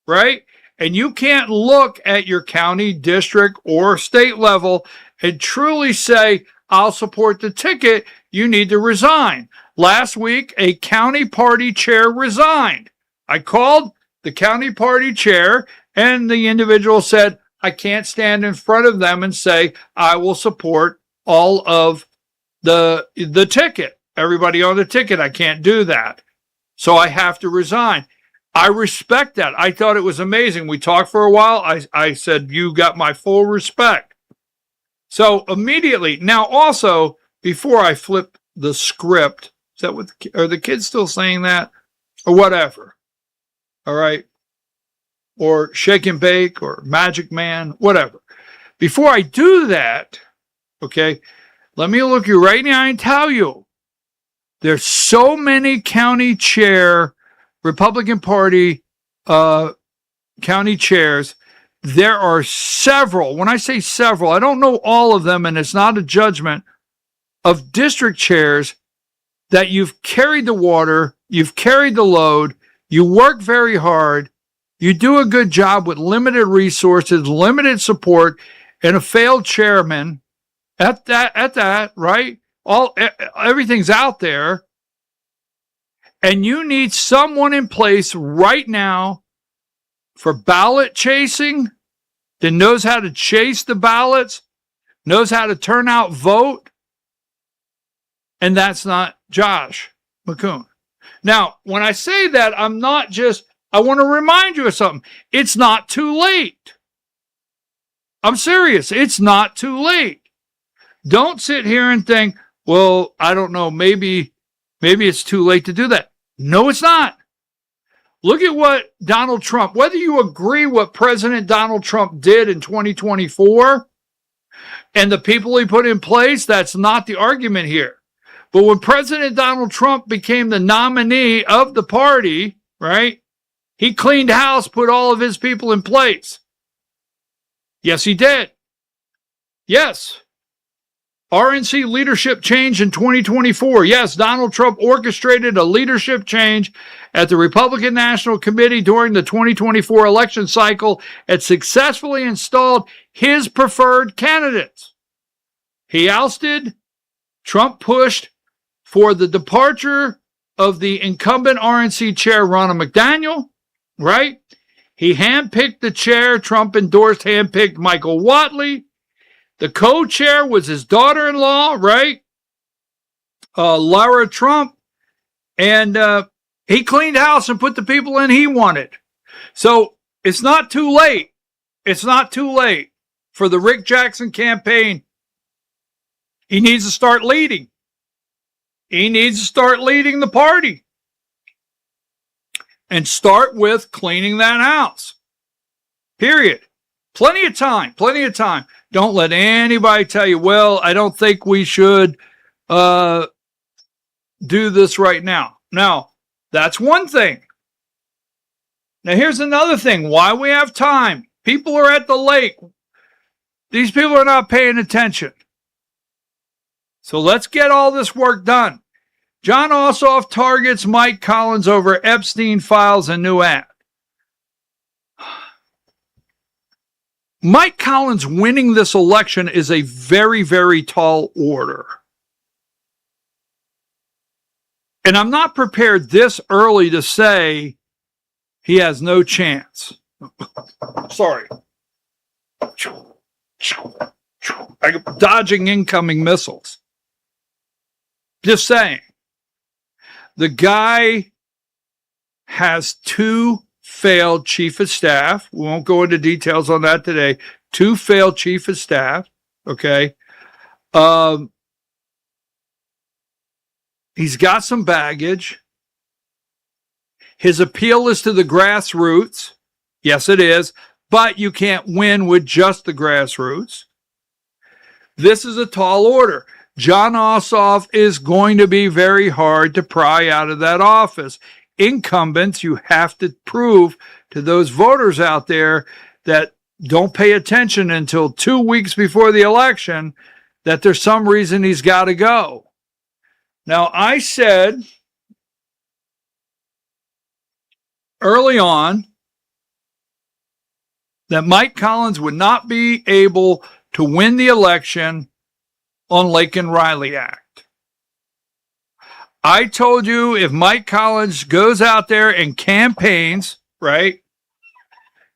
right, and you can't look at your county, district, or state level and truly say, I'll support the ticket, you need to resign. Last week, a county party chair resigned. I called the county party chair, and the individual said, I can't stand in front of them and say, I will support all of the ticket. Everybody on the ticket, I can't do that. So I have to resign. I respect that. I thought it was amazing. We talked for a while. I said, you got my full respect. So immediately, now also, before I flip the script, is that what, are the kids still saying that? Or whatever. All right. Or Shake and Bake or Magic Man, whatever. Before I do that, okay, let me look you right in the eye and tell you, there's so many county chair, Republican Party county chairs. There are several, when I say several, I don't know all of them, and it's not a judgment, of district chairs that you've carried the water, you've carried the load, you work very hard, you do a good job with limited resources, limited support, and a failed chairman at that, right? Everything's out there. And you need someone in place right now for ballot chasing that knows how to chase the ballots, knows how to turn out vote. And that's not Josh McCoon. Now, when I say that, I'm not just, I want to remind you of something. It's not too late. I'm serious. It's not too late. Don't sit here and think, well, I don't know, maybe it's too late to do that. No, it's not. Look at what Donald Trump, whether you agree what President Donald Trump did in 2024 and the people he put in place, that's not the argument here. But when President Donald Trump became the nominee of the party, right, he cleaned house, put all of his people in place. Yes, he did. Yes. RNC leadership change in 2024. Yes, Donald Trump orchestrated a leadership change at the Republican National Committee during the 2024 election cycle and successfully installed his preferred candidates. He ousted, Trump pushed for the departure of the incumbent RNC chair, Ronna McDaniel, right? He handpicked the chair. Trump endorsed, handpicked Michael Whatley. The co-chair was his daughter-in-law, right? Lara Trump. And he cleaned house and put the people in he wanted. So it's not too late. It's not too late for the Rick Jackson campaign. He needs to start leading. He needs to start leading the party. And start with cleaning that house. Period. Plenty of time. Plenty of time. Don't let anybody tell you, well, I don't think we should do this right now. Now, that's one thing. Now, here's another thing. Why we have time. People are at the lake. These people are not paying attention. So let's get all this work done. John Ossoff targets Mike Collins over Epstein files a new ad. Mike Collins winning this election is a very, very tall order. And I'm not prepared this early to say he has no chance. Sorry. I'm dodging incoming missiles. Just saying. The guy has 2 failed chief of staff. We won't go into details on that today. 2 failed chief of staff. Okay. He's got some baggage. His appeal is to the grassroots. Yes, it is. But you can't win with just the grassroots. This is a tall order. John Ossoff is going to be very hard to pry out of that office. Incumbents, you have to prove to those voters out there that don't pay attention until 2 weeks before the election that there's some reason he's got to go. Now, I said early on that Mike Collins would not be able to win the election on Laken Riley Act. I told you if Mike Collins goes out there and campaigns, right?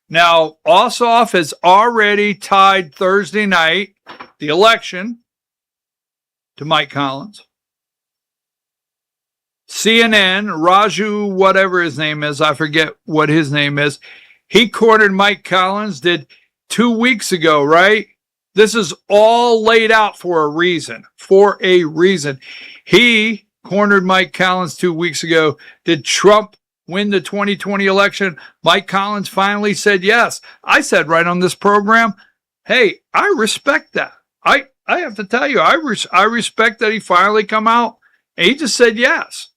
Now, Ossoff has already tied Thursday night the election to Mike Collins. CNN, Raju, whatever his name is, I forget what his name is, he cornered Mike Collins, did 2 weeks ago, right? This is all laid out for a reason, He cornered Mike Collins 2 weeks ago. Did Trump win the 2020 election? Mike Collins finally said yes. I said right on this program, hey, I respect that. I have to tell you, I respect that he finally come out and he just said yes.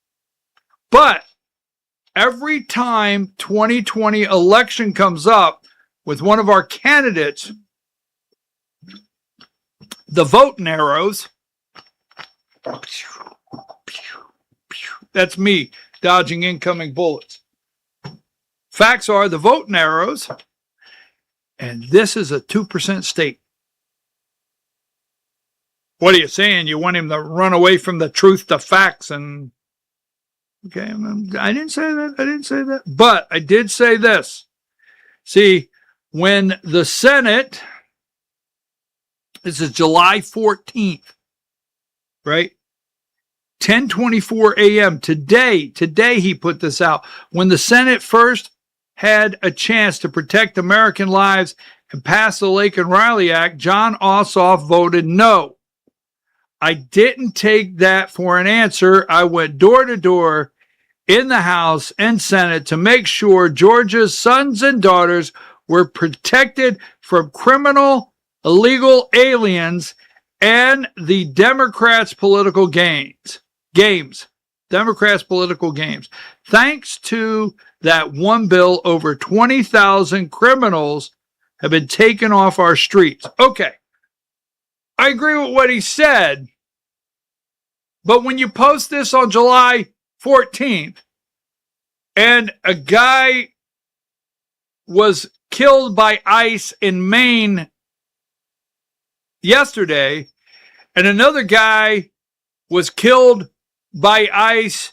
But every time 2020 election comes up with one of our candidates, the vote narrows. That's me dodging incoming bullets. Facts are the vote narrows, and this is a 2% state. What are you saying? You want him to run away from the truth to facts? And okay, I didn't say that. But I did say this. See, when the Senate, this is July 14th, right? 10:24 a.m. Today he put this out. When the Senate first had a chance to protect American lives and passed the Laken Riley Act, John Ossoff voted no. I didn't take that for an answer. I went door to door in the House and Senate to make sure Georgia's sons and daughters were protected from criminal, illegal aliens and the Democrats' political games. Democrats' political games. Thanks to that one bill, over 20,000 criminals have been taken off our streets. Okay. I agree with what he said. But when you post this on July 14th and a guy was killed by ICE in Maine yesterday, and another guy was killed by ICE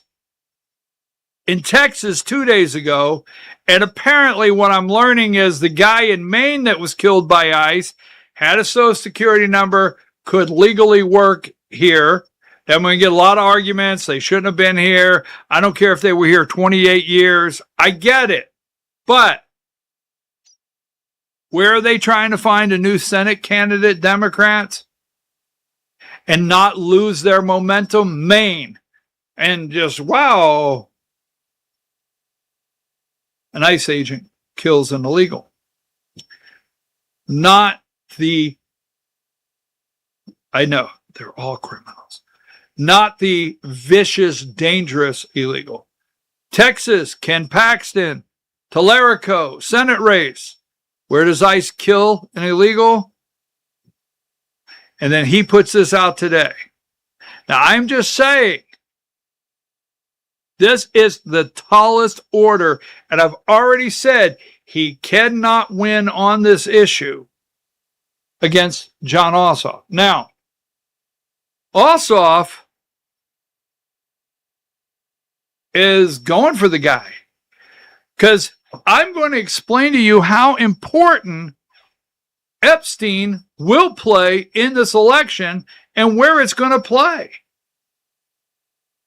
in Texas 2 days ago, and apparently what I'm learning is the guy in Maine that was killed by ICE had a social security number, could legally work here. Then we get a lot of arguments. They shouldn't have been here. I don't care if they were here 28 years. I get it. But where are they trying to find a new Senate candidate, Democrats? And not lose their momentum? Maine. And just, wow. An ICE agent kills an illegal. Not the, I know, they're all criminals. Not the vicious, dangerous illegal. Texas, Ken Paxton, Tellerico, Senate race. Where does ICE kill an illegal? And then he puts this out today. Now, I'm just saying, this is the tallest order, and I've already said he cannot win on this issue against John Ossoff. Now, Ossoff is going for the guy because I'm going to explain to you how important Epstein will play in this election and where it's going to play.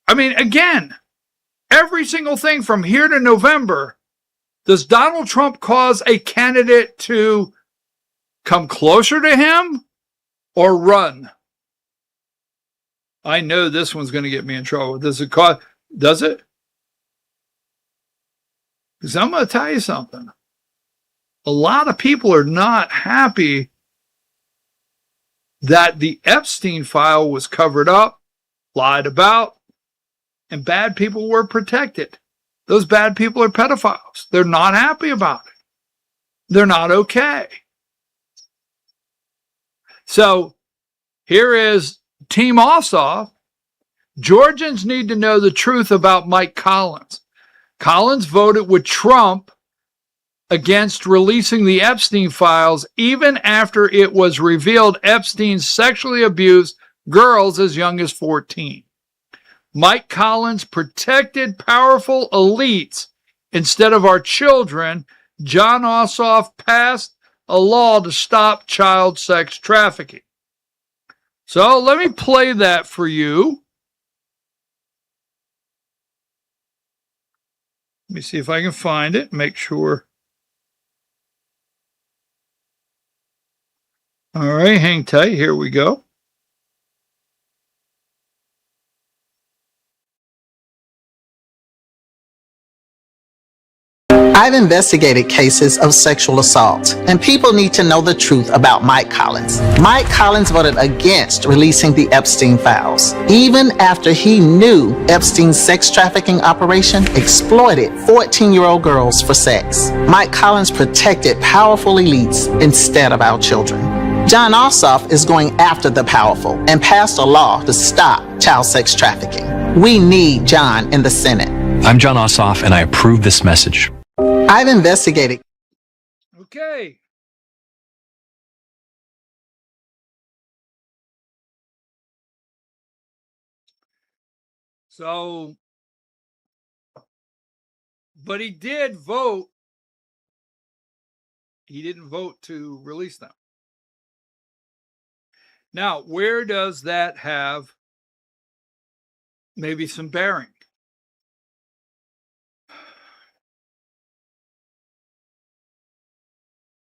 I mean, again, every single thing from here to November, does Donald Trump cause a candidate to come closer to him or run? I know this one's going to get me in trouble. Does it? Because I'm going to tell you something. A lot of people are not happy that the Epstein file was covered up, lied about, and bad people were protected. Those bad people are pedophiles. They're not happy about it. They're not okay. So here is Team Ossoff. Georgians need to know the truth about Mike Collins. Collins voted with Trump against releasing the Epstein files even after it was revealed Epstein sexually abused girls as young as 14. Mike Collins protected powerful elites instead of our children. John Ossoff passed a law to stop child sex trafficking. So let me play that for you. Let me see if I can find it, make sure. All right, hang tight. Here we go. I've investigated cases of sexual assault, and people need to know the truth about Mike Collins. Mike Collins voted against releasing the Epstein files, even after he knew Epstein's sex trafficking operation exploited 14-year-old girls for sex. Mike Collins protected powerful elites instead of our children. John Ossoff is going after the powerful and passed a law to stop child sex trafficking. We need John in the Senate. I'm John Ossoff, and I approve this message. I've investigated. Okay. So, but he did vote. He didn't vote to release them. Now, where does that have maybe some bearing?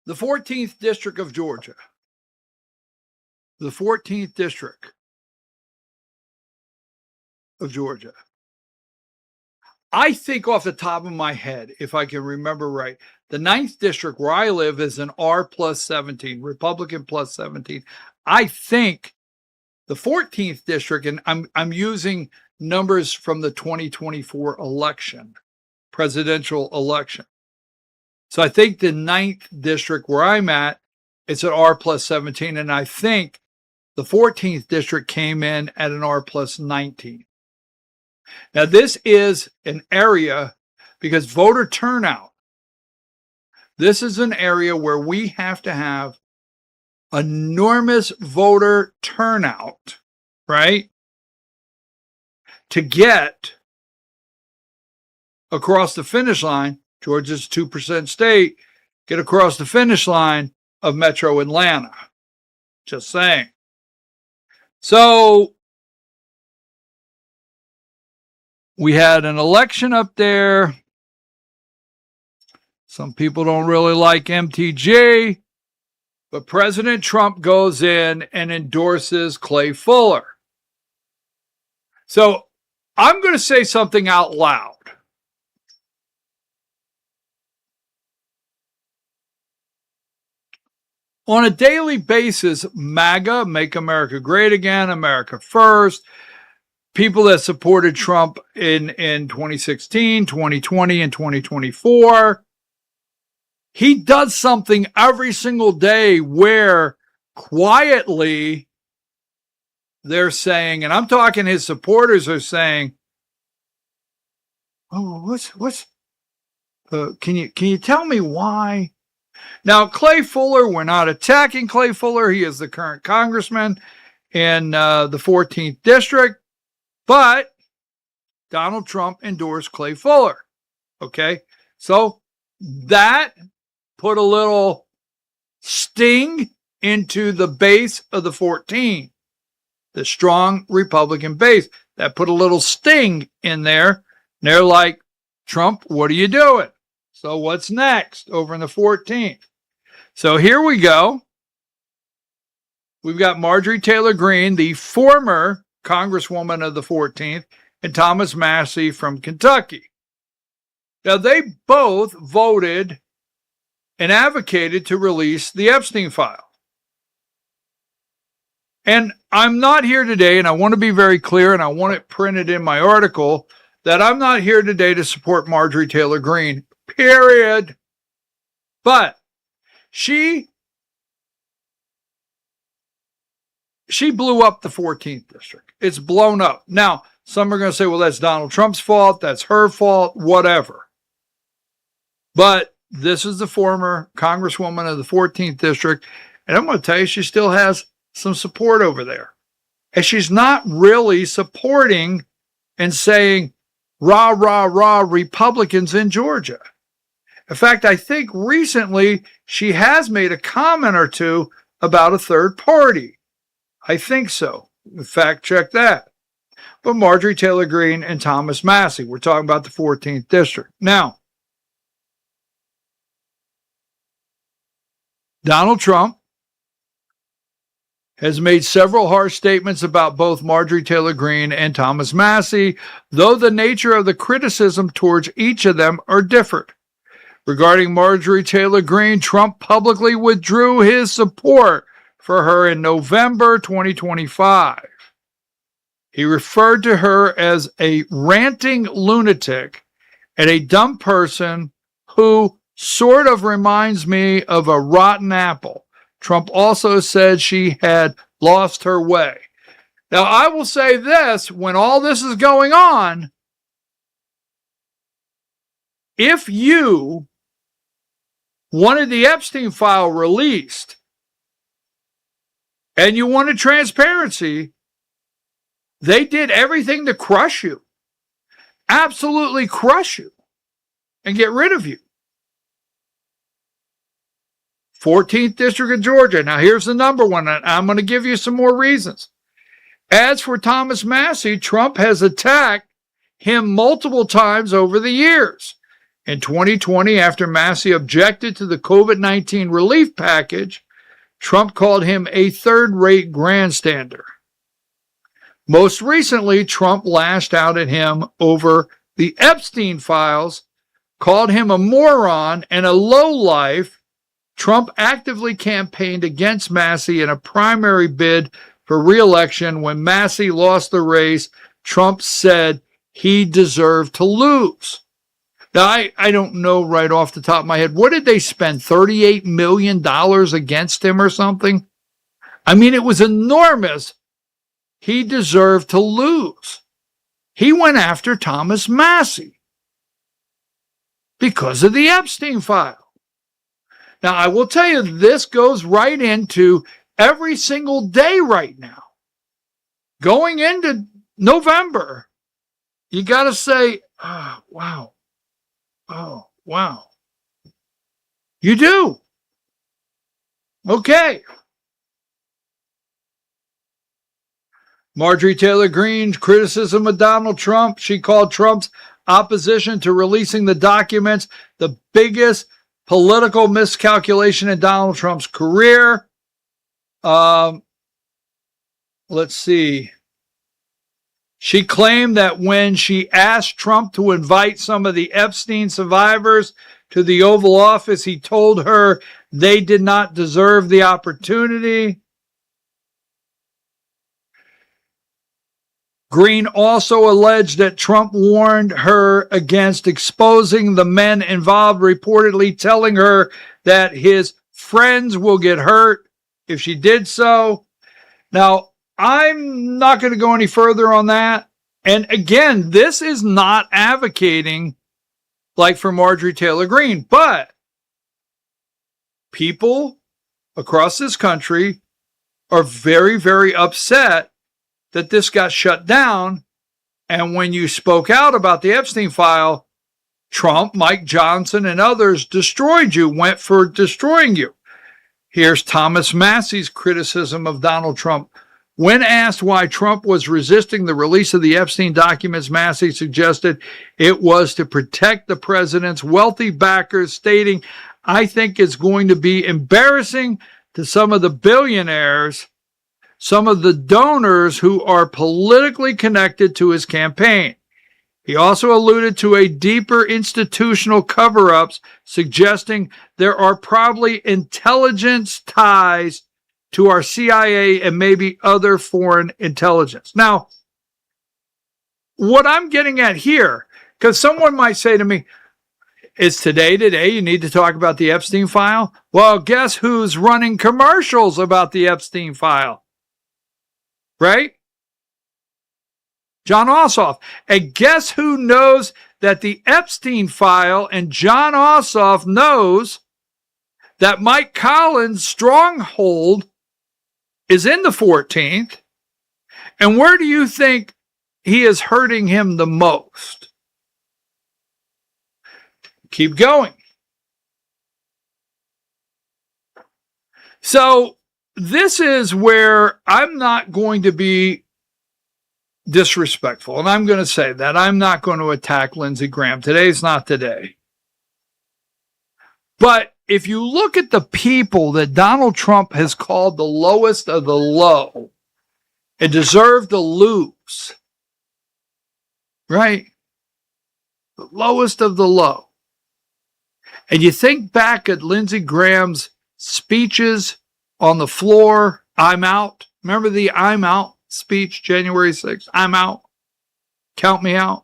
The 14th District of Georgia. The 14th District of Georgia. I think off the top of my head, if I can remember right, the 9th District where I live is an R plus 17, Republican plus 17. I think the 14th District, and I'm using numbers from the 2024 election, presidential election. So I think the 9th District where I'm at, it's an R plus 17, and I think the 14th District came in at an R plus 19. Now, this is an area, because voter turnout, this is an area where we have to have enormous voter turnout, right, to get across the finish line. Georgia's a 2% state, get across the finish line of Metro Atlanta. Just saying. So we had an election up there. Some people don't really like MTG, but President Trump goes in and endorses Clay Fuller. So I'm going to say something out loud. On a daily basis, MAGA, Make America Great Again, America First, people that supported Trump in 2016, 2020, and 2024, he does something every single day where quietly they're saying, and I'm talking his supporters are saying, oh, can you tell me why? Now, Clay Fuller, we're not attacking Clay Fuller. He is the current congressman in the 14th District, but Donald Trump endorsed Clay Fuller. Okay, so that put a little sting into the base of the 14, the strong Republican base. That put a little sting in there. And they're like, Trump, what are you doing? So what's next over in the 14th? So here we go. We've got Marjorie Taylor Greene, the former Congresswoman of the 14th, and Thomas Massie from Kentucky. Now, they both voted and advocated to release the Epstein file. And I'm not here today, and I want to be very clear, and I want it printed in my article, that I'm not here today to support Marjorie Taylor Greene, period. But she blew up the 14th District. It's blown up. Now, some are going to say, well, that's Donald Trump's fault. That's her fault, whatever. But this is the former Congresswoman of the 14th District. And I'm going to tell you, she still has some support over there. And she's not really supporting and saying, rah, rah, rah, Republicans in Georgia. In fact, I think recently she has made a comment or two about a third party. I think so. In fact, check that. But Marjorie Taylor Greene and Thomas Massie, we're talking about the 14th District. Now, Donald Trump has made several harsh statements about both Marjorie Taylor Greene and Thomas Massie, though the nature of the criticism towards each of them are different. Regarding Marjorie Taylor Greene, Trump publicly withdrew his support for her in November 2025. He referred to her as a ranting lunatic and a dumb person who sort of reminds me of a rotten apple. Trump also said she had lost her way. Now, I will say this, when all this is going on, if you wanted the Epstein file released and you wanted transparency, they did everything to crush you. Absolutely crush you and get rid of you. 14th District of Georgia. Now, here's the number one. I'm going to give you some more reasons. As for Thomas Massie, Trump has attacked him multiple times over the years. In 2020, after Massey objected to the COVID-19 relief package, Trump called him a third-rate grandstander. Most recently, Trump lashed out at him over the Epstein files, called him a moron and a lowlife. Trump actively campaigned against Massey in a primary bid for re-election. When Massey lost the race, Trump said he deserved to lose. Now, I don't know right off the top of my head, what did they spend, $38 million against him or something? I mean, it was enormous. He deserved to lose. He went after Thomas Massey because of the Epstein file. Now, I will tell you, this goes right into every single day right now. Going into November, you got to say, oh, wow. Oh, wow. You do. Okay. Marjorie Taylor Greene's criticism of Donald Trump. She called Trump's opposition to releasing the documents the biggest political miscalculation in Donald Trump's career. Let's see. She claimed that when she asked Trump to invite some of the Epstein survivors to the Oval Office, he told her they did not deserve the opportunity. Greene also alleged that Trump warned her against exposing the men involved, reportedly telling her that his friends will get hurt if she did so. Now, I'm not going to go any further on that. And again, this is not advocating like for Marjorie Taylor Greene, but people across this country are very, very upset that this got shut down. And when you spoke out about the Epstein file, Trump, Mike Johnson, and others destroyed you, went for destroying you. Here's Thomas Massey's criticism of Donald Trump. When asked why Trump was resisting the release of the Epstein documents, Massey suggested it was to protect the president's wealthy backers, stating, "I think it's going to be embarrassing to some of the billionaires, some of the donors who are politically connected to his campaign." He also alluded to a deeper institutional cover-ups, suggesting there are probably intelligence ties to our CIA and maybe other foreign intelligence. Now, what I'm getting at here, because someone might say to me, is today you need to talk about the Epstein file? Well, guess who's running commercials about the Epstein file? Right? John Ossoff. And guess who knows that the Epstein file, and John Ossoff knows that Mike Collins' stronghold is in the 14th. And where do you think he is hurting him the most? Keep going. So this is where I'm not going to be disrespectful. And I'm going to say that I'm not going to attack Lindsey Graham. Today's not today. But if you look at the people that Donald Trump has called the lowest of the low and deserve to lose, right? The lowest of the low. And you think back at Lindsey Graham's speeches on the floor, I'm out. Remember the I'm out speech, January 6th? I'm out. Count me out.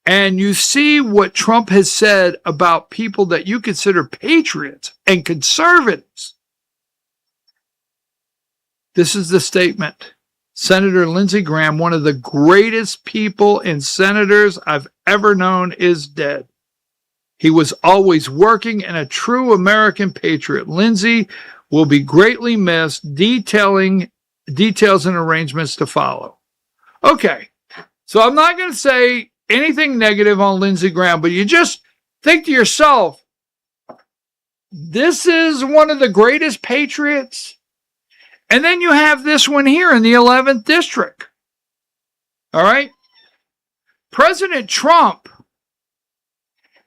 And you see what Trump has said about people that you consider patriots and conservatives. This is the statement. Senator Lindsey Graham, one of the greatest people and senators I've ever known, is dead. He was always working and a true American patriot. Lindsey will be greatly missed, details and arrangements to follow. Okay, so I'm not going to say anything negative on Lindsey Graham, but you just think to yourself, this is one of the greatest patriots. And then you have this one here in the 11th district. All right. President Trump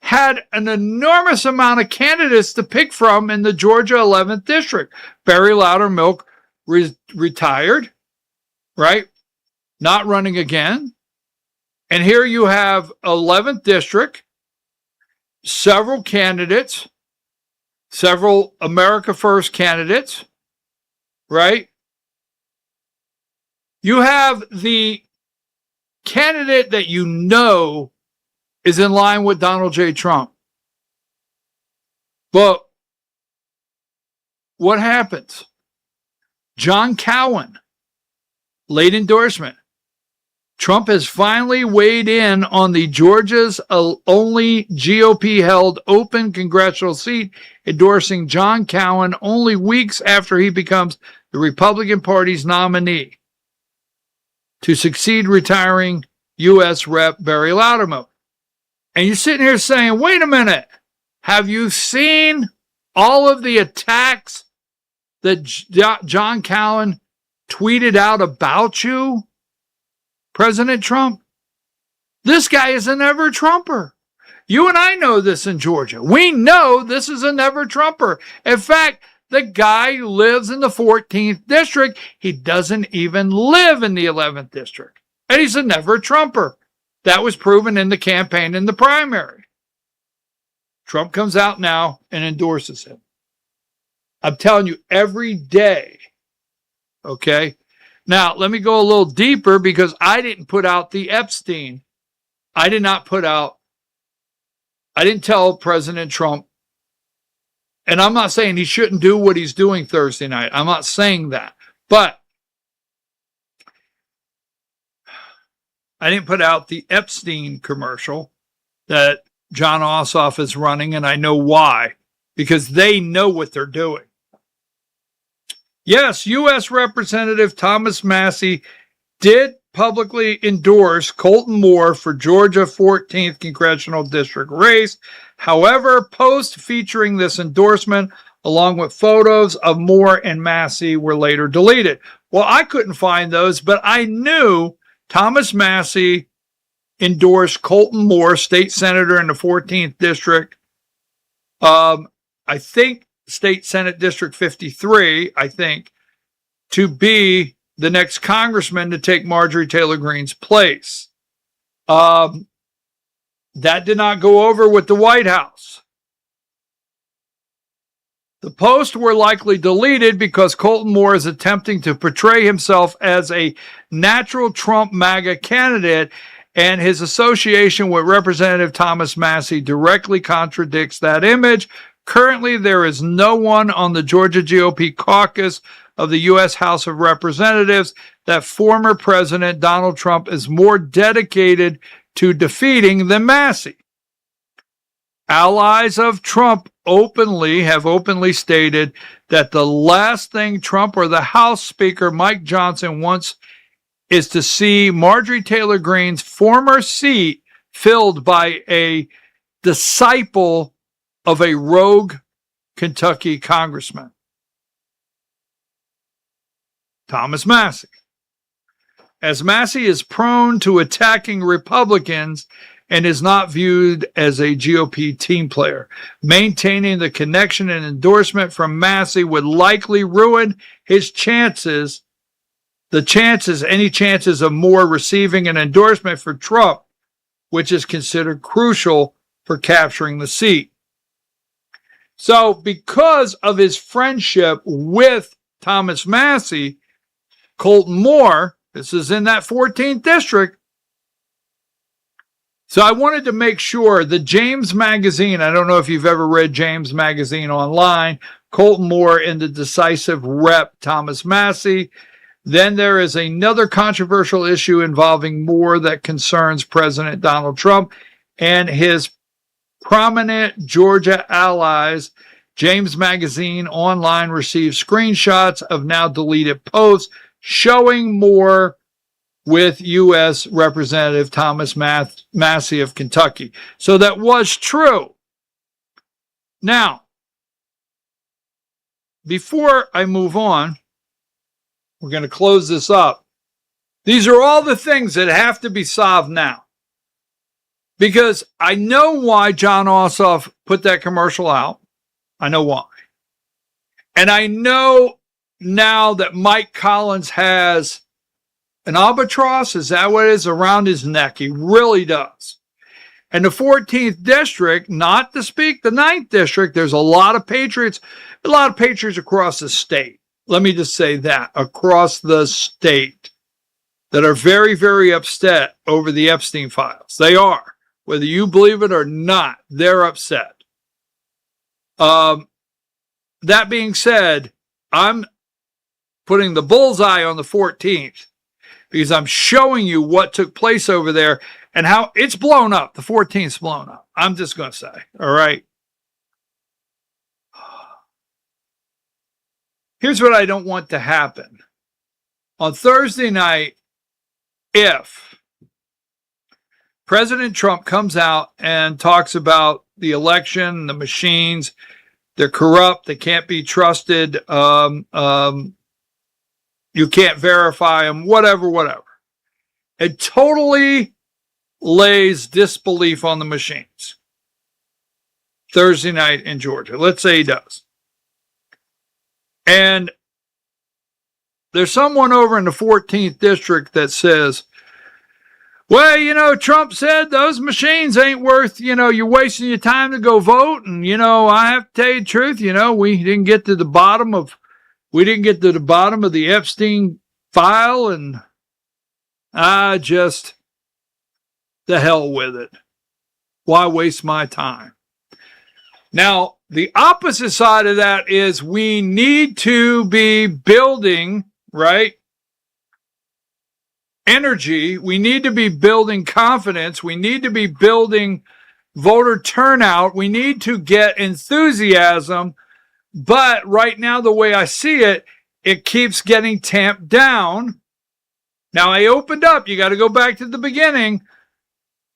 had an enormous amount of candidates to pick from in the Georgia 11th district. Barry Loudermilk retired, right? Not running again. And here you have 11th district, several candidates, several America First candidates, right? You have the candidate that you know is in line with Donald J. Trump. But what happens? John Cowan, late endorsement. Trump has finally weighed in on the Georgia's only GOP-held open congressional seat, endorsing John Cowan only weeks after he becomes the Republican Party's nominee to succeed retiring U.S. Rep. Barry Loudermilk. And you're sitting here saying, wait a minute, have you seen all of the attacks that John Cowan tweeted out about you, President Trump? This guy is a never-Trumper. You and I know this in Georgia. We know this is a never-Trumper. In fact, the guy lives in the 14th district. He doesn't even live in the 11th district. And he's a never-Trumper. That was proven in the campaign in the primary. Trump comes out now and endorses him. I'm telling you, every day. Okay? Now, let me go a little deeper because I didn't put out the Epstein. I didn't tell President Trump, and I'm not saying he shouldn't do what he's doing Thursday night. I'm not saying that. But I didn't put out the Epstein commercial that John Ossoff is running, and I know why. Because they know what they're doing. Yes, U.S. Representative Thomas Massie did publicly endorse Colton Moore for Georgia 14th Congressional District race. However, posts featuring this endorsement, along with photos of Moore and Massie, were later deleted. Well, I couldn't find those, but I knew Thomas Massie endorsed Colton Moore, state senator in the 14th district. I think State Senate District 53, to be the next congressman to take Marjorie Taylor Greene's place. That did not go over with the White House. The posts were likely deleted because Colton Moore is attempting to portray himself as a natural Trump MAGA candidate, and his association with Representative Thomas Massie directly contradicts that image. Currently, there is no one on the Georgia GOP caucus of the U.S. House of Representatives that former President Donald Trump is more dedicated to defeating than Massie. Allies of Trump have openly stated that the last thing Trump or the House Speaker Mike Johnson wants is to see Marjorie Taylor Greene's former seat filled by a disciple of a rogue Kentucky congressman, Thomas Massie. As Massie is prone to attacking Republicans and is not viewed as a GOP team player, maintaining the connection and endorsement from Massie would likely ruin his chances, any chances of Moore receiving an endorsement for Trump, which is considered crucial for capturing the seat. So because of his friendship with Thomas Massie, Colton Moore, this is in that 14th district. So I wanted to make sure the James Magazine, I don't know if you've ever read James Magazine online, Colton Moore and the decisive rep Thomas Massie. Then there is another controversial issue involving Moore that concerns President Donald Trump and his prominent Georgia allies. James Magazine online received screenshots of now deleted posts showing Moore with U.S. Representative Thomas Massie of Kentucky. So that was true. Now, before I move on, we're going to close this up. These are all the things that have to be solved now. Because I know why John Ossoff put that commercial out. I know why. And I know now that Mike Collins has an albatross, is that what it is, around his neck? He really does. And the 14th district, not to speak the 9th district, there's a lot of patriots across the state. Let me just say that, across the state, that are very, very upset over the Epstein files. They are. Whether you believe it or not, they're upset. That being said, I'm putting the bullseye on the 14th because I'm showing you what took place over there and how it's blown up. The 14th's blown up. I'm just going to say, all right. Here's what I don't want to happen. On Thursday night, if President Trump comes out and talks about the election, the machines, they're corrupt, they can't be trusted, you can't verify them, whatever. It totally lays disbelief on the machines. Thursday night in Georgia. Let's say he does. And there's someone over in the 14th district that says, well, you know, Trump said those machines ain't worth, you know, you're wasting your time to go vote. And, you know, I have to tell you the truth, you know, we didn't get to the bottom of the Epstein file, and I just, the hell with it. Why waste my time? Now, the opposite side of that is we need to be building, right? Energy. We need to be building confidence. We need to be building voter turnout. We need to get enthusiasm. But right now, the way I see it, it keeps getting tamped down. Now, I opened up. You got to go back to the beginning.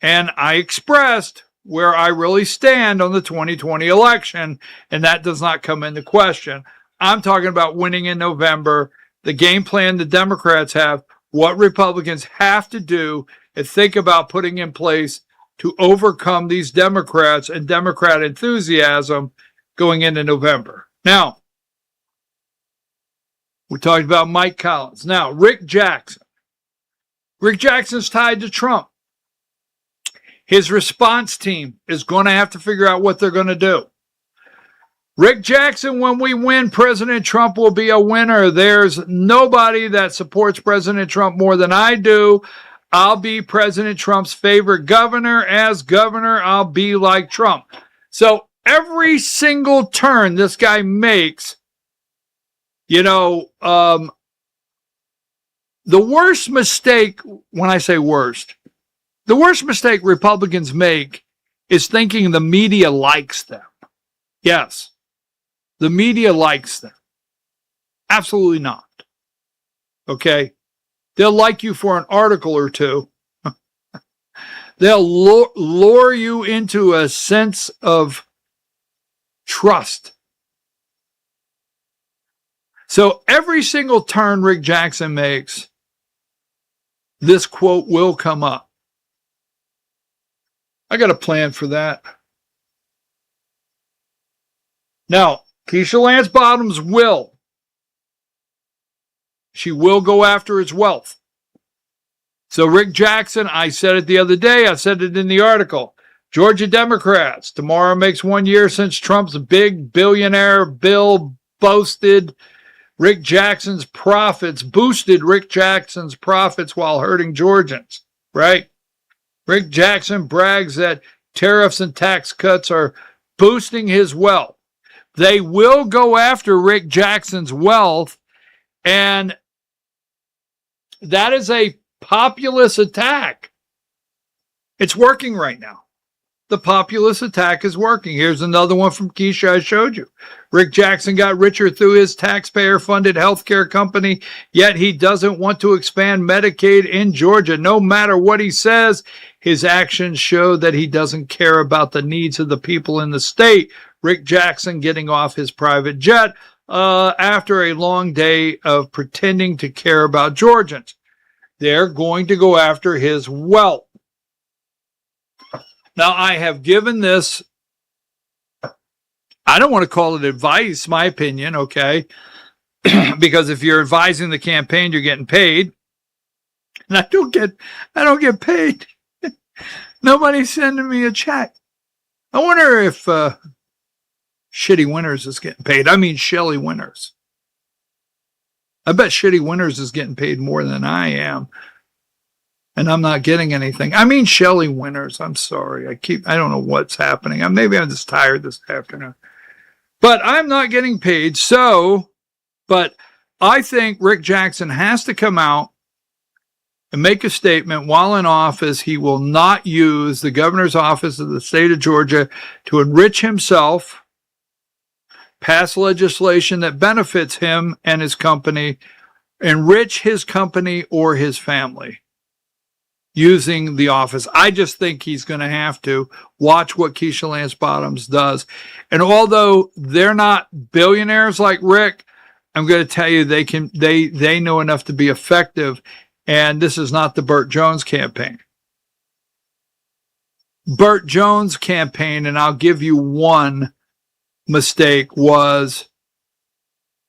And I expressed where I really stand on the 2020 election, and that does not come into question. I'm talking about winning in November, the game plan the Democrats have, what Republicans have to do and think about putting in place to overcome these Democrats and Democrat enthusiasm going into November. Now, we talked about Mike Collins. Now, Rick Jackson. Rick Jackson's tied to Trump. His response team is going to have to figure out what they're going to do. Rick Jackson, when we win, President Trump will be a winner. There's nobody that supports President Trump more than I do. I'll be President Trump's favorite governor. As governor, I'll be like Trump. So every single turn this guy makes, you know, the worst mistake, when I say worst, the worst mistake Republicans make is thinking the media likes them. Yes, the media likes them. Absolutely not. Okay? They'll like you for an article or two. They'll lure you into a sense of trust. So every single turn Rick Jackson makes, this quote will come up. I got a plan for that. Now, Keisha Lance Bottoms will. She will go after his wealth. So Rick Jackson, I said it the other day, I said it in the article. Georgia Democrats, tomorrow makes 1 year since Trump's big billionaire bill boosted Rick Jackson's profits while hurting Georgians, right? Rick Jackson brags that tariffs and tax cuts are boosting his wealth. They will go after Rick Jackson's wealth, and that is a populist attack. It's working right now. The populist attack is working. Here's another one from Keisha I showed you. Rick Jackson got richer through his taxpayer-funded healthcare company, yet he doesn't want to expand Medicaid in Georgia. No matter what he says, his actions show that he doesn't care about the needs of the people in the state. Rick Jackson getting off his private jet after a long day of pretending to care about Georgians. They're going to go after his wealth. Now, I have given this, I don't want to call it advice, my opinion, okay? Because if you're advising the campaign, you're getting paid. And I don't get paid. Nobody's sending me a check. I wonder if Shitty Winters is getting paid. I mean, Shelley Winters. I bet Shitty Winters is getting paid more than I am. And I'm not getting anything. I mean, Shelley Winters. I'm sorry. I don't know what's happening. Maybe I'm just tired this afternoon. But I'm not getting paid. But I think Rick Jackson has to come out and make a statement while in office. He will not use the governor's office of the state of Georgia to enrich himself, pass legislation that benefits him and his company, enrich his company or his family using the office. I just think he's going to have to watch what Keisha Lance Bottoms does. And although they're not billionaires like Rick, I'm going to tell you they know enough to be effective. And this is not the Burt Jones campaign. Burt Jones campaign, and I'll give you one mistake, was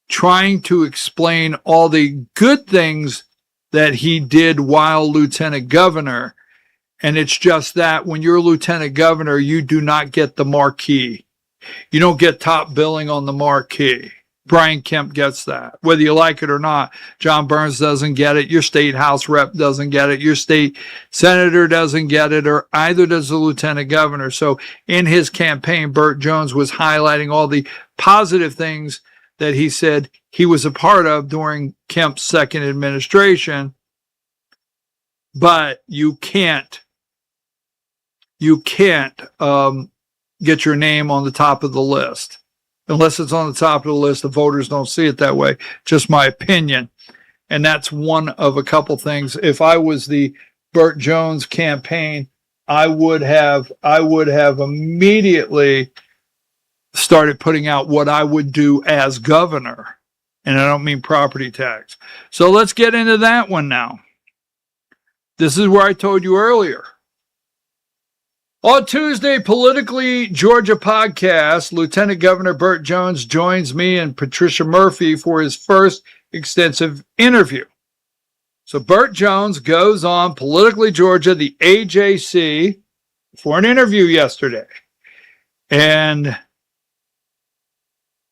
trying to explain all the good things that he did while lieutenant governor. And it's just that when you're a lieutenant governor, you do not get the marquee. You don't get top billing on the marquee. Brian Kemp gets that, whether you like it or not. John Burns doesn't get it. Your state house rep doesn't get it. Your state senator doesn't get it, or either does the lieutenant governor. So in his campaign, Burt Jones was highlighting all the positive things that he said he was a part of during Kemp's second administration. But you can't get your name on the top of the list. Unless it's on the top of the list, the voters don't see it that way. Just my opinion. And that's one of a couple things. If I was the Burt Jones campaign, I would have immediately started putting out what I would do as governor. And I don't mean property tax. So let's get into that one now. This is where I told you earlier. On Tuesday, Politically Georgia podcast, Lieutenant Governor Burt Jones joins me and Patricia Murphy for his first extensive interview. So Burt Jones goes on Politically Georgia, the AJC, for an interview yesterday. And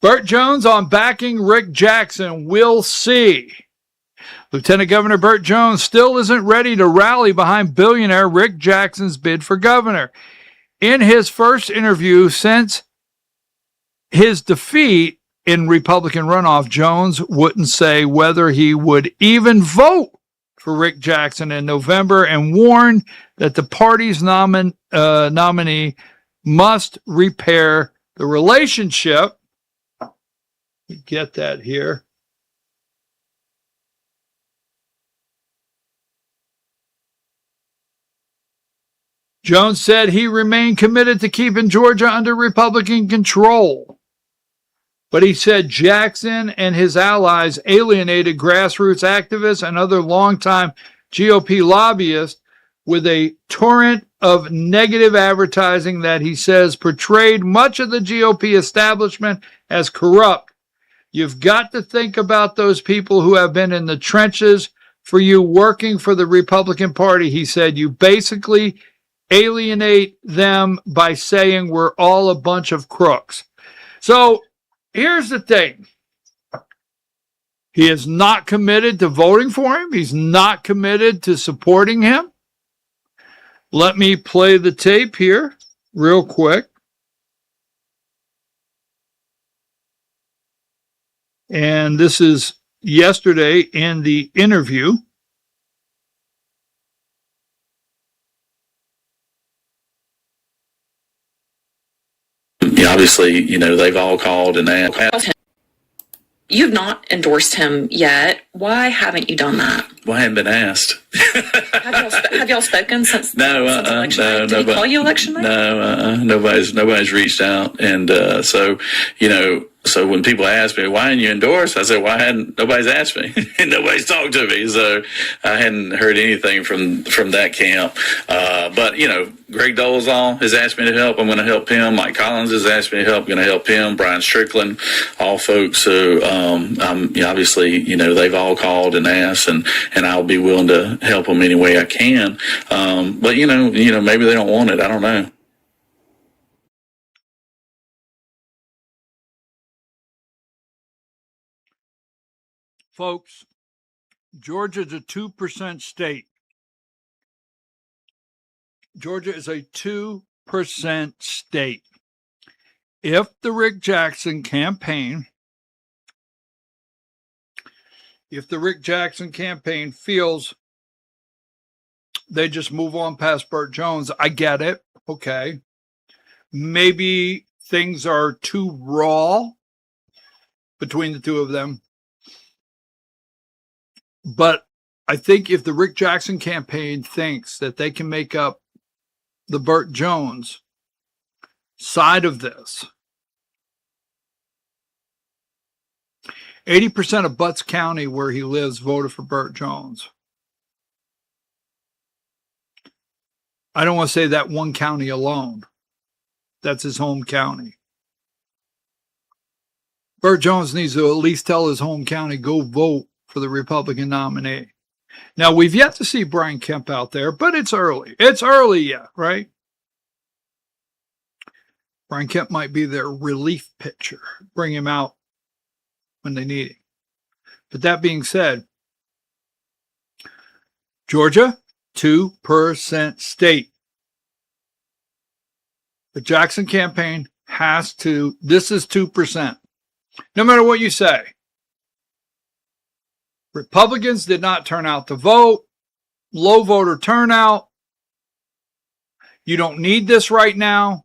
Burt Jones on backing Rick Jackson. We'll see. Lieutenant Governor Burt Jones still isn't ready to rally behind billionaire Rick Jackson's bid for governor. In his first interview since his defeat in Republican runoff, Jones wouldn't say whether he would even vote for Rick Jackson in November and warned that the party's nominee must repair the relationship. Get that here. Jones said he remained committed to keeping Georgia under Republican control. But he said Jackson and his allies alienated grassroots activists and other longtime GOP lobbyists with a torrent of negative advertising that he says portrayed much of the GOP establishment as corrupt. You've got to think about those people who have been in the trenches for you working for the Republican Party. He said you basically alienate them by saying we're all a bunch of crooks. So here's the thing. He is not committed to voting for him. He's not committed to supporting him. Let me play the tape here real quick. And this is yesterday in the interview. Obviously, they've all called and asked. You've not endorsed him yet. Why haven't you done that? Well, I haven't been asked. Have y'all spoken since election night? Did he call you election night? No, nobody's reached out. And so, So when people ask me, why didn't you endorse? I said, well, nobody's asked me and nobody's talked to me. So I hadn't heard anything from that camp. But, you know, Greg Dolezal has asked me to help. I'm going to help him. Mike Collins has asked me to help. I'm going to help him. Brian Strickland, all folks. So obviously, you know, they've all called and asked, and I'll be willing to help them any way I can. But, you know, maybe they don't want it. I don't know. Folks, Georgia's a 2% state. Georgia is a 2% state. If the Rick Jackson campaign feels they just move on past Burt Jones, I get it. Okay. Maybe things are too raw between the two of them. But I think if the Rick Jackson campaign thinks that they can make up the Burt Jones side of this, 80% of Butts County, where he lives, voted for Burt Jones. I don't want to say that one county alone. That's his home county. Burt Jones needs to at least tell his home county, go vote for the Republican nominee. Now, we've yet to see Brian Kemp out there, but it's early. It's early yet, right? Brian Kemp might be their relief pitcher. Bring him out when they need him. But that being said, Georgia, 2% state. The Jackson campaign has to, this is 2%. No matter what you say. Republicans did not turn out to vote. Low voter turnout. You don't need this right now.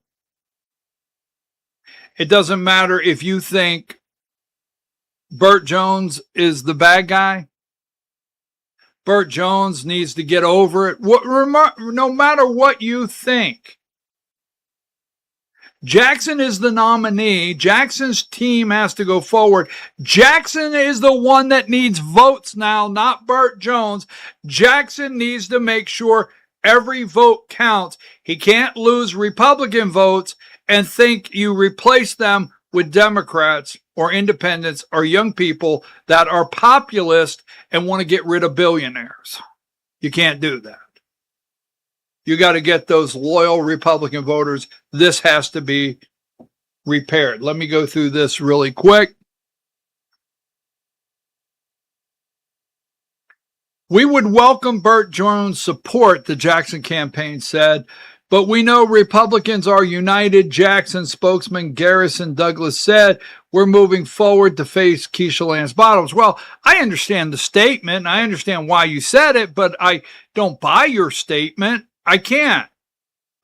It doesn't matter if you think Burt Jones is the bad guy. Burt Jones needs to get over it. No matter what you think. Jackson is the nominee. Jackson's team has to go forward. Jackson is the one that needs votes now, not Burt Jones. Jackson needs to make sure every vote counts. He can't lose Republican votes and think you replace them with Democrats or independents or young people that are populist and want to get rid of billionaires. You can't do that. You got to get those loyal Republican voters. This has to be repaired. Let me go through this really quick. We would welcome Burt Jones' support, the Jackson campaign said, but we know Republicans are united. Jackson spokesman Garrison Douglas said, we're moving forward to face Keisha Lance Bottoms. Well, I understand the statement. I understand why you said it, but I don't buy your statement. I can't,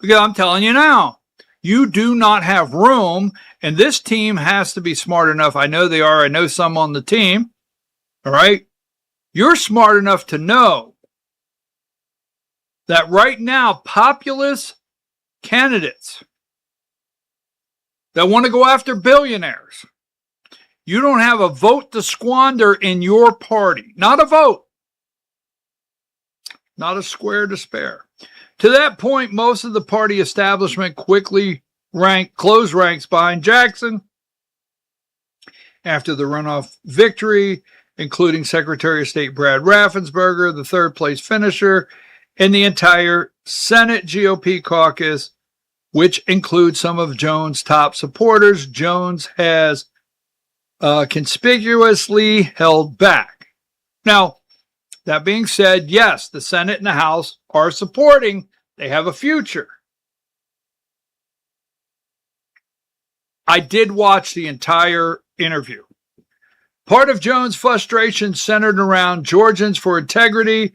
because I'm telling you now, you do not have room, and this team has to be smart enough. I know they are. I know some on the team. All right. You're smart enough to know that right now, populist candidates that want to go after billionaires, you don't have a vote to squander in your party. Not a vote. Not a square to spare. To that point, most of the party establishment quickly closed ranks behind Jackson after the runoff victory, including Secretary of State Brad Raffensperger, the third place finisher, and the entire Senate GOP caucus, which includes some of Jones' top supporters. Jones has conspicuously held back. Now, that being said, yes, the Senate and the House are supporting. They have a future. I did watch the entire interview. Part of Jones' frustration centered around Georgians for Integrity,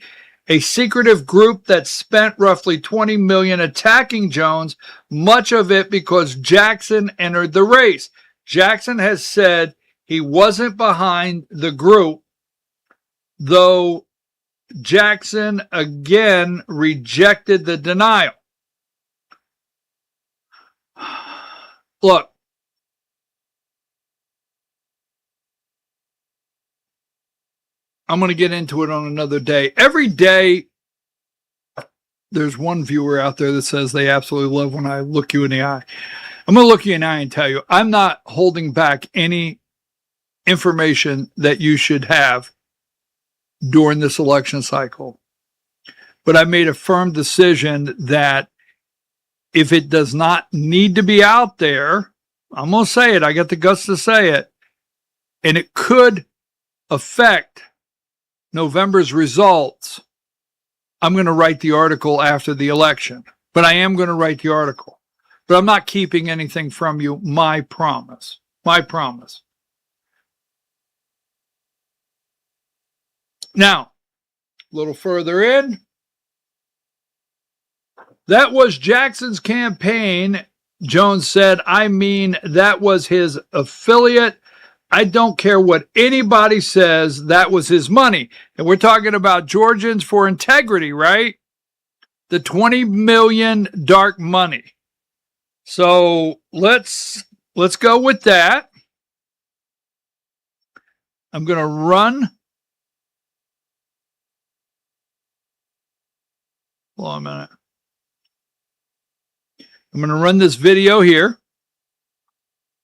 a secretive group that spent roughly $20 million attacking Jones, much of it because Jackson entered the race. Jackson has said he wasn't behind the group, though Jackson again rejected the denial. Look, I'm going to get into it on another day. Every day, there's one viewer out there that says they absolutely love when I look you in the eye. I'm going to look you in the eye and tell you, I'm not holding back any information that you should have during this election cycle. But I made a firm decision that if it does not need to be out there, I'm going to say it. I got the guts to say it. And it could affect November's results. I'm going to write the article after the election. But I am going to write the article. But I'm not keeping anything from you. My promise. My promise. Now, a little further in. That was Jackson's campaign. Jones said, I mean, that was his affiliate. I don't care what anybody says. That was his money. And we're talking about Georgians for Integrity, right? The $20 million dark money. So let's go with that. I'm going to run. Hold on a minute. I'm going to run this video here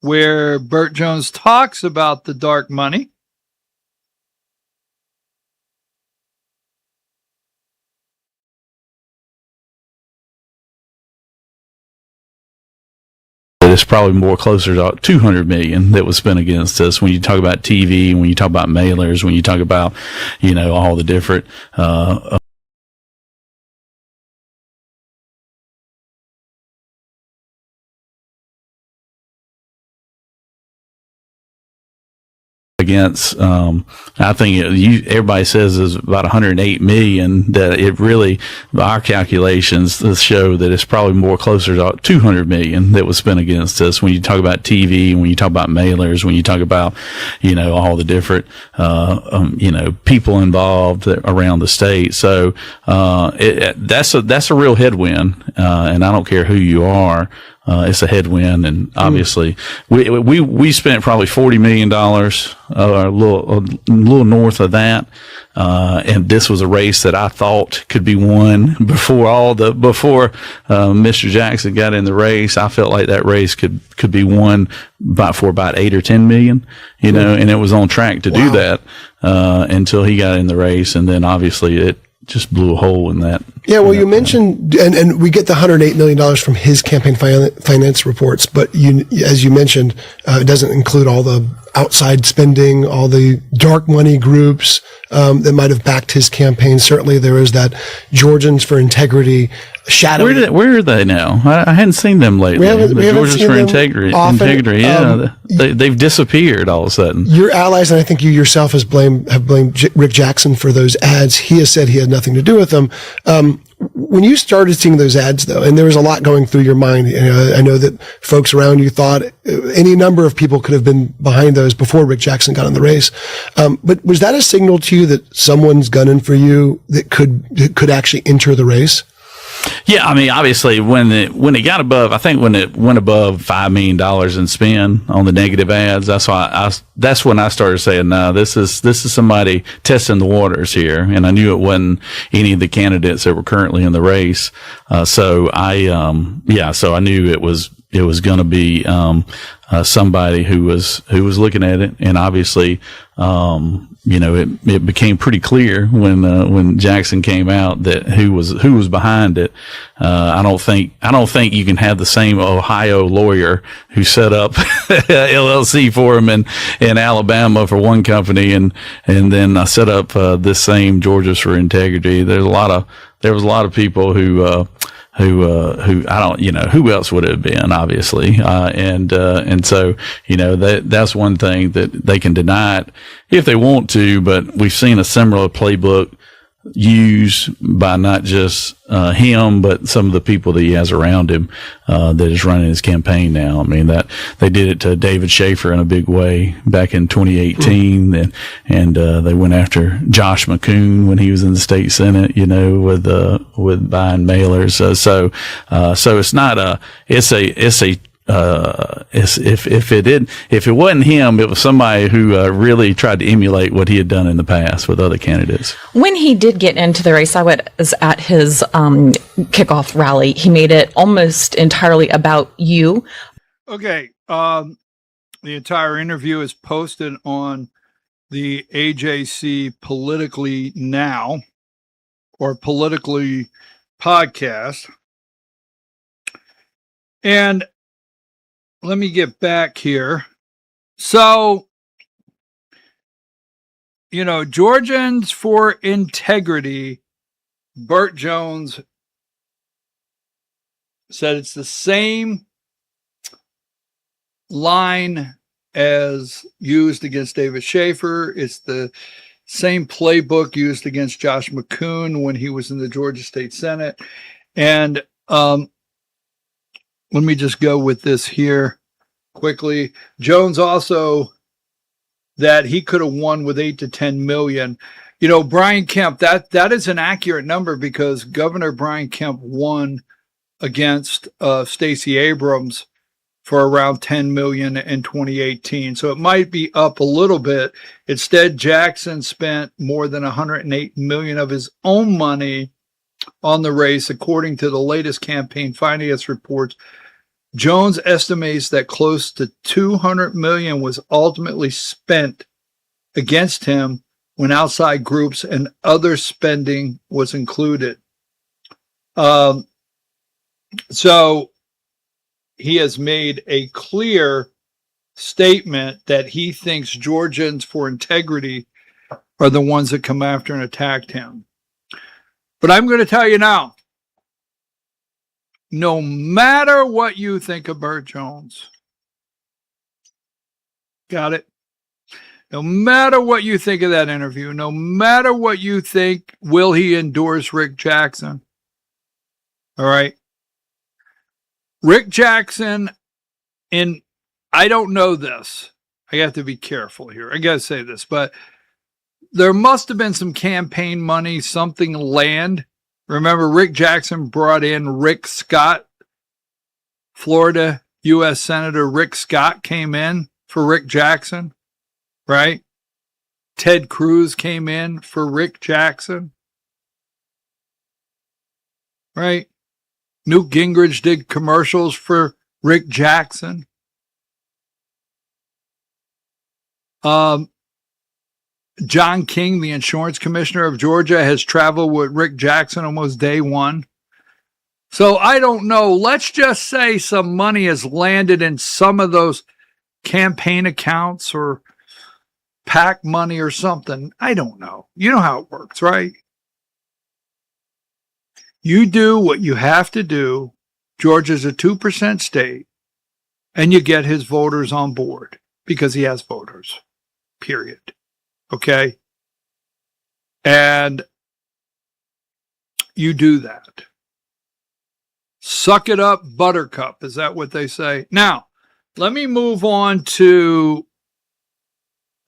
where Burt Jones talks about the dark money. It's probably more closer to $200 million that was spent against us. When you talk about TV, when you talk about mailers, when you talk about, all the different, against, I think everybody says is about 108 million. That it really, our calculations show that it's probably more closer to 200 million that was spent against us. When you talk about TV, when you talk about mailers, when you talk about, all the different, people involved around the state. So, that's a real headwind. And I don't care who you are. It's a headwind, and obviously we spent probably $40 million, a little north of that. And this was a race that I thought could be won before Mr. Jackson got in the race. I felt like that race could be won for about 8 or 10 million, and it was on track to do that, until he got in the race. And then obviously it just blew a hole in that. Yeah, well, you mentioned, and we get the $108 million from his campaign finance reports, but as you mentioned, it doesn't include all the outside spending, all the dark money groups that might have backed his campaign. Certainly there is that Georgians for Integrity shadow. Where are they now? I hadn't seen them lately. Georgians for Integrity. Yeah, they've disappeared all of a sudden. Your allies, and I think you yourself have blamed Rick Jackson for those ads. He has said he had nothing to do with them. When you started seeing those ads, though, and there was a lot going through your mind, I know that folks around you thought any number of people could have been behind those before Rick Jackson got in the race. But was that a signal to you that someone's gunning for you that could actually enter the race? Yeah, I mean, obviously, when it got above, I think when it went above $5 million in spend on the negative ads, that's when I started saying, no, this is somebody testing the waters here, and I knew it wasn't any of the candidates that were currently in the race. So I knew it was going to be somebody who was looking at it, and obviously, it became pretty clear when Jackson came out that who was behind it. I don't think you can have the same Ohio lawyer who set up LLC for him in Alabama for one company, and then set up this same Georgians for Integrity. There was a lot of people who I don't, who else would it have been, obviously. And so, that's one thing that they can deny it if they want to, but we've seen a similar playbook used by not just him, but some of the people that he has around him that is running his campaign now. I mean, that they did it to David Schaefer in a big way back in 2018, and they went after Josh McCoon when he was in the state senate, with buying mailers. So it's not it's a if it wasn't him, it was somebody who really tried to emulate what he had done in the past with other candidates. When he did get into the race, I was at his kickoff rally. He made it almost entirely about you. Okay. The entire interview is posted on the AJC Politically Now or Politically podcast. And let me get back here. So, Georgians for Integrity, Burt Jones said it's the same line as used against David Schaefer. It's the same playbook used against Josh McCoon when he was in the Georgia State Senate. And let me just go with this here quickly. Jones also that he could have won with 8 to 10 million. Brian Kemp, that is an accurate number because Governor Brian Kemp won against Stacey Abrams for around 10 million in 2018. So it might be up a little bit. Instead, Jackson spent more than 108 million of his own money on the race, according to the latest campaign finance reports. Jones estimates that close to 200 million was ultimately spent against him when outside groups and other spending was included. So he has made a clear statement that he thinks Georgians for Integrity are the ones that come after and attacked him. But I'm going to tell you now, no matter what you think of Burt Jones, got it? No matter what you think of that interview, no matter what you think, will he endorse Rick Jackson? All right. Rick Jackson, and I don't know this. I have to be careful here. I got to say this, but there must have been some campaign money, something land. Remember, Rick Jackson brought in Rick Scott, Florida U.S. Senator Rick Scott came in for Rick Jackson, right? Ted Cruz came in for Rick Jackson, right? Newt Gingrich did commercials for Rick Jackson. John King, the insurance commissioner of Georgia, has traveled with Rick Jackson almost day one. So I don't know. Let's just say some money has landed in some of those campaign accounts or PAC money or something. I don't know. You know how it works, right? You do what you have to do. Georgia's a 2% state, and you get his voters on board because he has voters, period. Okay? And you do that. Suck it up, buttercup. Is that what they say? Now, let me move on to,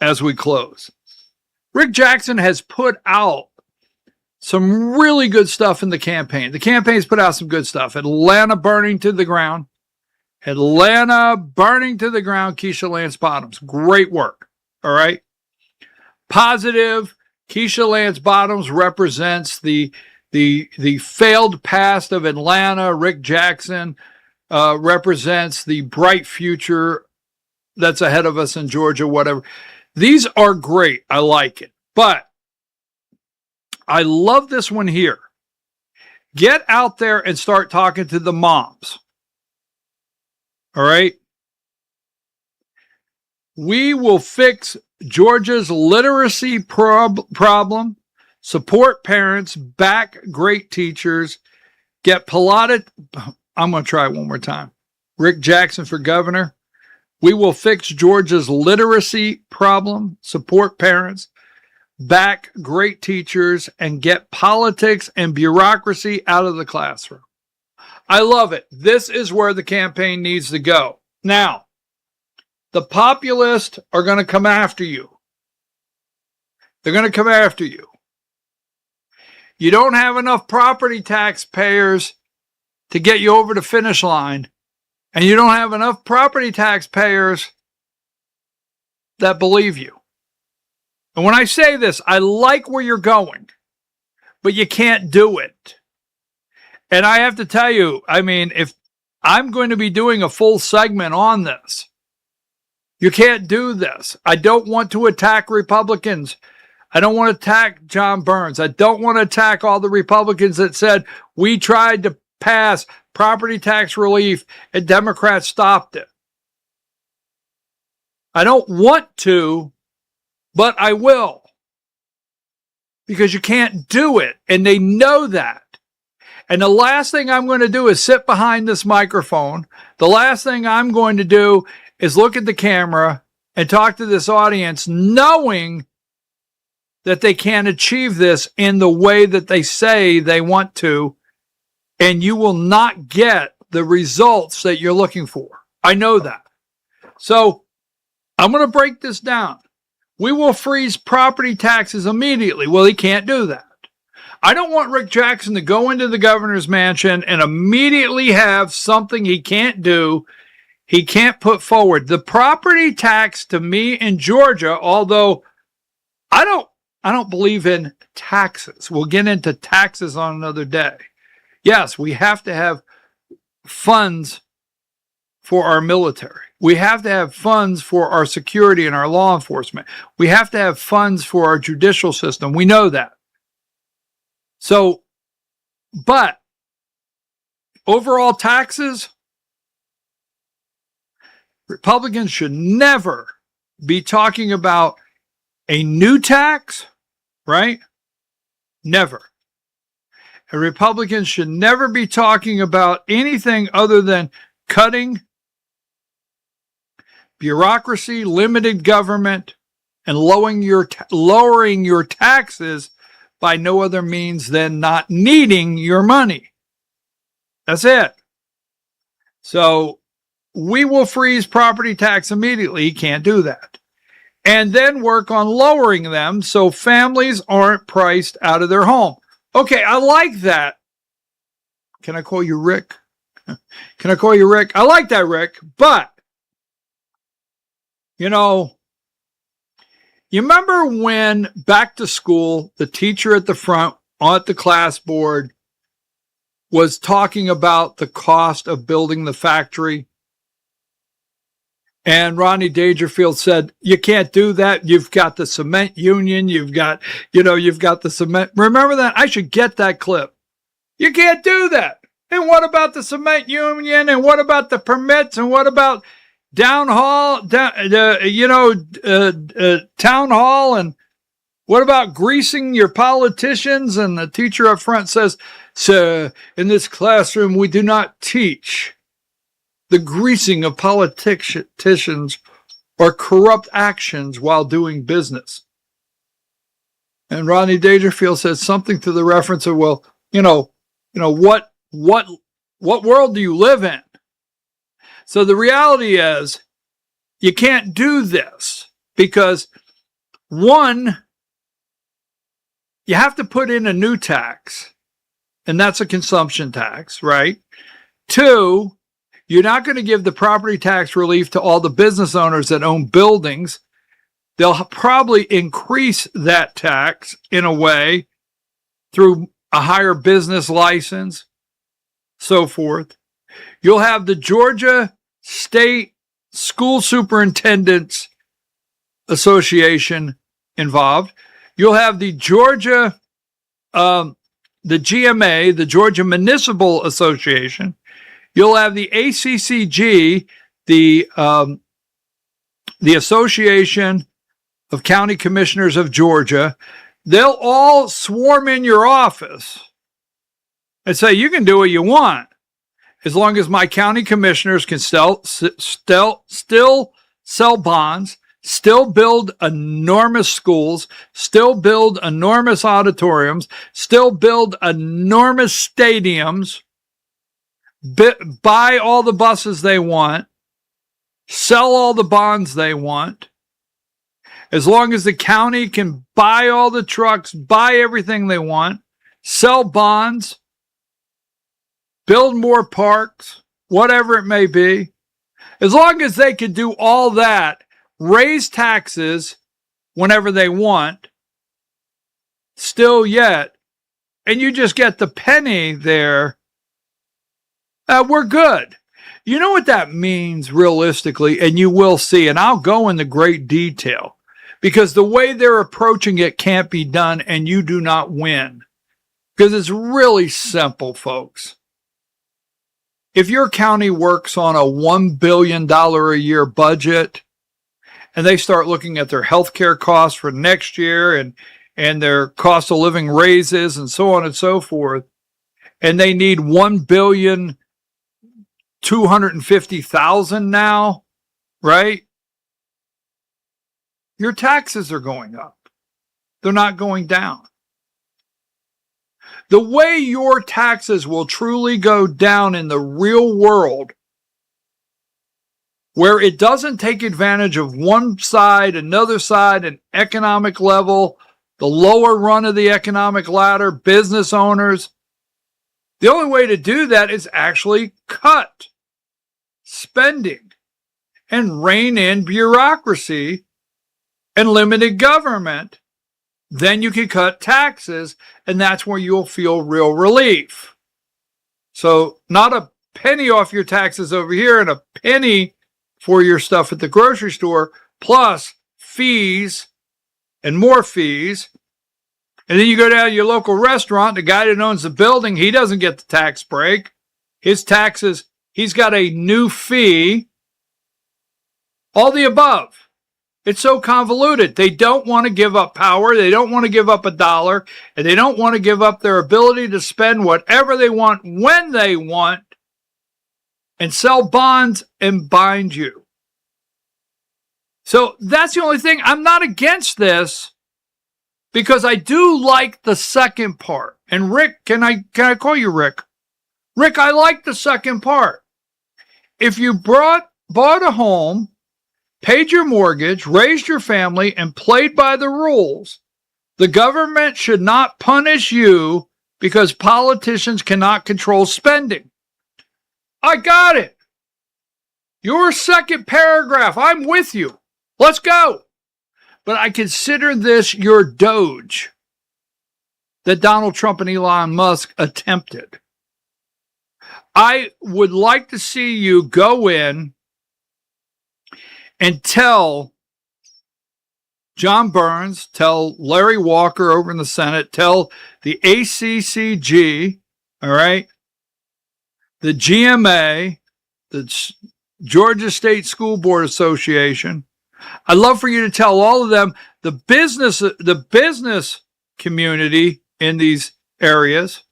as we close. Rick Jackson has put out some really good stuff in the campaign. The campaign's put out some good stuff. Atlanta burning to the ground. Atlanta burning to the ground. Keisha Lance Bottoms. Great work. All right. Positive. Keisha Lance Bottoms represents the failed past of Atlanta. Rick Jackson represents the bright future that's ahead of us in Georgia, whatever. These are great. I like it. But I love this one here. Get out there and start talking to the moms. All right? We will fix Georgia's literacy problem, support parents, back great teachers, get Pilates. I'm going to try it one more time. Rick Jackson for governor. We will fix Georgia's literacy problem, support parents, back great teachers, and get politics and bureaucracy out of the classroom. I love it. This is where the campaign needs to go. Now, the populists are going to come after you. They're going to come after you. You don't have enough property taxpayers to get you over the finish line. And you don't have enough property tax payers that believe you. And when I say this, I like where you're going, but you can't do it. And I have to tell you, I mean, if I'm going to be doing a full segment on this, you can't do this. I don't want to attack Republicans. I don't want to attack John Burns. I don't want to attack all the Republicans that said we tried to pass property tax relief and Democrats stopped it. I don't want to, but I will. Because you can't do it, and they know that. And the last thing I'm going to do is sit behind this microphone. The last thing I'm going to do is look at the camera and talk to this audience knowing that they can't achieve this in the way that they say they want to, and you will not get the results that you're looking for. I know that. So I'm going to break this down. We will freeze property taxes immediately. Well, he can't do that. I don't want Rick Jackson to go into the governor's mansion and immediately have something he can't do, he can't put forward. The property tax to me in Georgia, although I don't believe in taxes. We'll get into taxes on another day. Yes, we have to have funds for our military. We have to have funds for our security and our law enforcement. We have to have funds for our judicial system. We know that. So, but overall taxes, Republicans should never be talking about a new tax, right? Never. And Republicans should never be talking about anything other than cutting bureaucracy, limited government, and lowering your taxes by no other means than not needing your money. That's it. So we will freeze property tax immediately. He can't do that. And then work on lowering them so families aren't priced out of their home. Okay, I like that. Can I call you Rick? Can I call you Rick? I like that, Rick. But, you know, you remember when back to school, the teacher at the front at the class board was talking about the cost of building the factory? And Rodney Dangerfield said, you can't do that. You've got the cement union. You've got the cement. Remember that? I should get that clip. You can't do that. And what about the cement union? And what about the permits? And what about town hall? And what about greasing your politicians? And the teacher up front says, sir, in this classroom, we do not teach the greasing of politicians or corrupt actions while doing business. And Rodney Dangerfield says something to the reference of, well, what world do you live in? So the reality is you can't do this because, one, you have to put in a new tax, and that's a consumption tax, right? Two, you're not going to give the property tax relief to all the business owners that own buildings. They'll probably increase that tax in a way through a higher business license, so forth. You'll have the Georgia State School Superintendents Association involved. You'll have the Georgia, the GMA, the Georgia Municipal Association. You'll have the ACCG, the Association of County Commissioners of Georgia. They'll all swarm in your office and say, you can do what you want as long as my county commissioners can still sell bonds, still build enormous schools, still build enormous auditoriums, still build enormous stadiums, buy all the buses they want, sell all the bonds they want. As long as the county can buy all the trucks, buy everything they want, sell bonds, build more parks, whatever it may be. As long as they can do all that, raise taxes whenever they want, still yet, and you just get the penny there, we're good. You know what that means realistically, and you will see, and I'll go into great detail, because the way they're approaching it can't be done, and you do not win. Because it's really simple, folks. If your county works on a $1 billion a year budget, and they start looking at their healthcare costs for next year and their cost of living raises and so on and so forth, and they need $1,250,000 now, right? Your taxes are going up. They're not going down. The way your taxes will truly go down in the real world, where it doesn't take advantage of one side, another side, an economic level, the lower run of the economic ladder, business owners, the only way to do that is actually cut spending and rein in bureaucracy and limited government. Then you can cut taxes, and that's where you'll feel real relief. So not a penny off your taxes over here and a penny for your stuff at the grocery store, plus fees and more fees. And then you go down to your local restaurant, the guy that owns the building, he doesn't get the tax break. His taxes, he's got a new fee. All the above. It's so convoluted. They don't want to give up power. They don't want to give up a dollar. And they don't want to give up their ability to spend whatever they want when they want and sell bonds and bind you. So that's the only thing. I'm not against this because I do like the second part. And Rick, can I call you Rick? Rick, I like the second part. If you bought a home, paid your mortgage, raised your family, and played by the rules, the government should not punish you because politicians cannot control spending. I got it. Your second paragraph, I'm with you. Let's go. But I consider this your Doge that Donald Trump and Elon Musk attempted. I would like to see you go in and tell John Burns, tell Larry Walker over in the Senate, tell the ACCG, all right, the GMA, the Georgia State School Board Association. I'd love for you to tell all of them, the business community in these areas,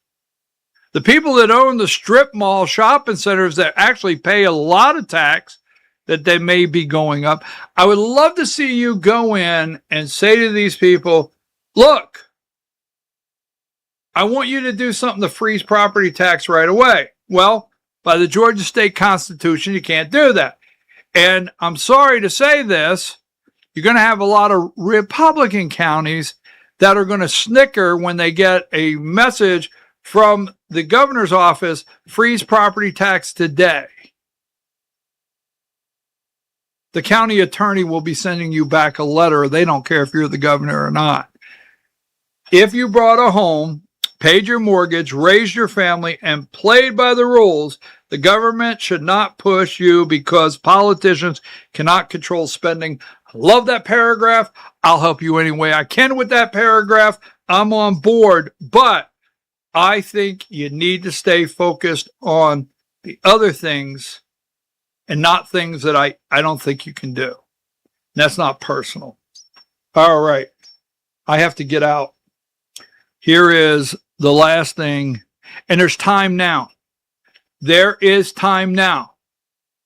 the people that own the strip mall shopping centers that actually pay a lot of tax, that they may be going up. I would love to see you go in and say to these people, look, I want you to do something to freeze property tax right away. Well, by the Georgia State Constitution, you can't do that. And I'm sorry to say this, you're going to have a lot of Republican counties that are going to snicker when they get a message from the governor's office, freeze property tax today. The county attorney will be sending you back a letter. They don't care if you're the governor or not. If you bought a home, paid your mortgage, raised your family, and played by the rules, the government should not push you because politicians cannot control spending. I love that paragraph. I'll help you any way I can with that paragraph. I'm on board, but I think you need to stay focused on the other things and not things that I don't think you can do. And that's not personal. All right. I have to get out. Here is the last thing. And there's time now. There is time now.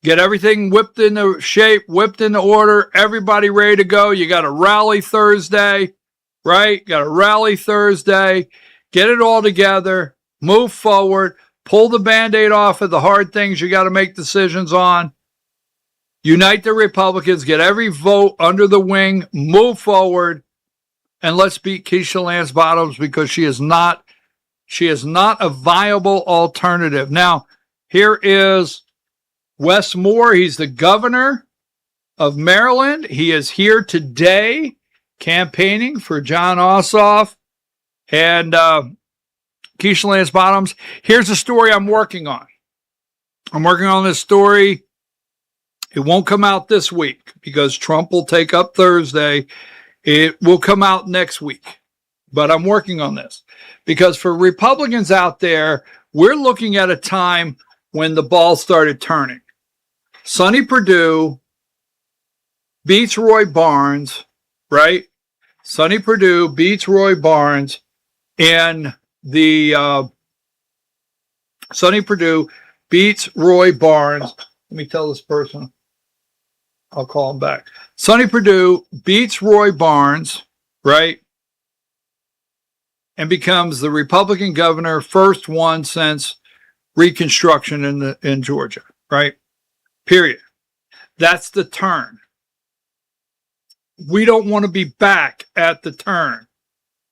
Get everything whipped into shape, whipped into order. Everybody ready to go. You got a rally Thursday, right? Got a rally Thursday. Get it all together. Move forward. Pull the Band-Aid off of the hard things you got to make decisions on. Unite the Republicans. Get every vote under the wing. Move forward. And let's beat Keisha Lance Bottoms because she is not a viable alternative. Now, here is Wes Moore, he's the governor of Maryland. He is here today campaigning for John Ossoff and Keisha Lance Bottoms. Here's a story I'm working on. I'm working on this story. It won't come out this week because Trump will take up Thursday. It will come out next week. But I'm working on this because for Republicans out there, we're looking at a time when the ball started turning. Sonny Perdue beats Roy Barnes, right? Sonny Perdue beats Roy Barnes in the Sonny Perdue beats Roy Barnes. Let me tell this person. I'll call him back. Sonny Perdue beats Roy Barnes, right? And becomes the Republican governor, first one since Reconstruction in Georgia, right? Period. That's the turn. We don't want to be back at the turn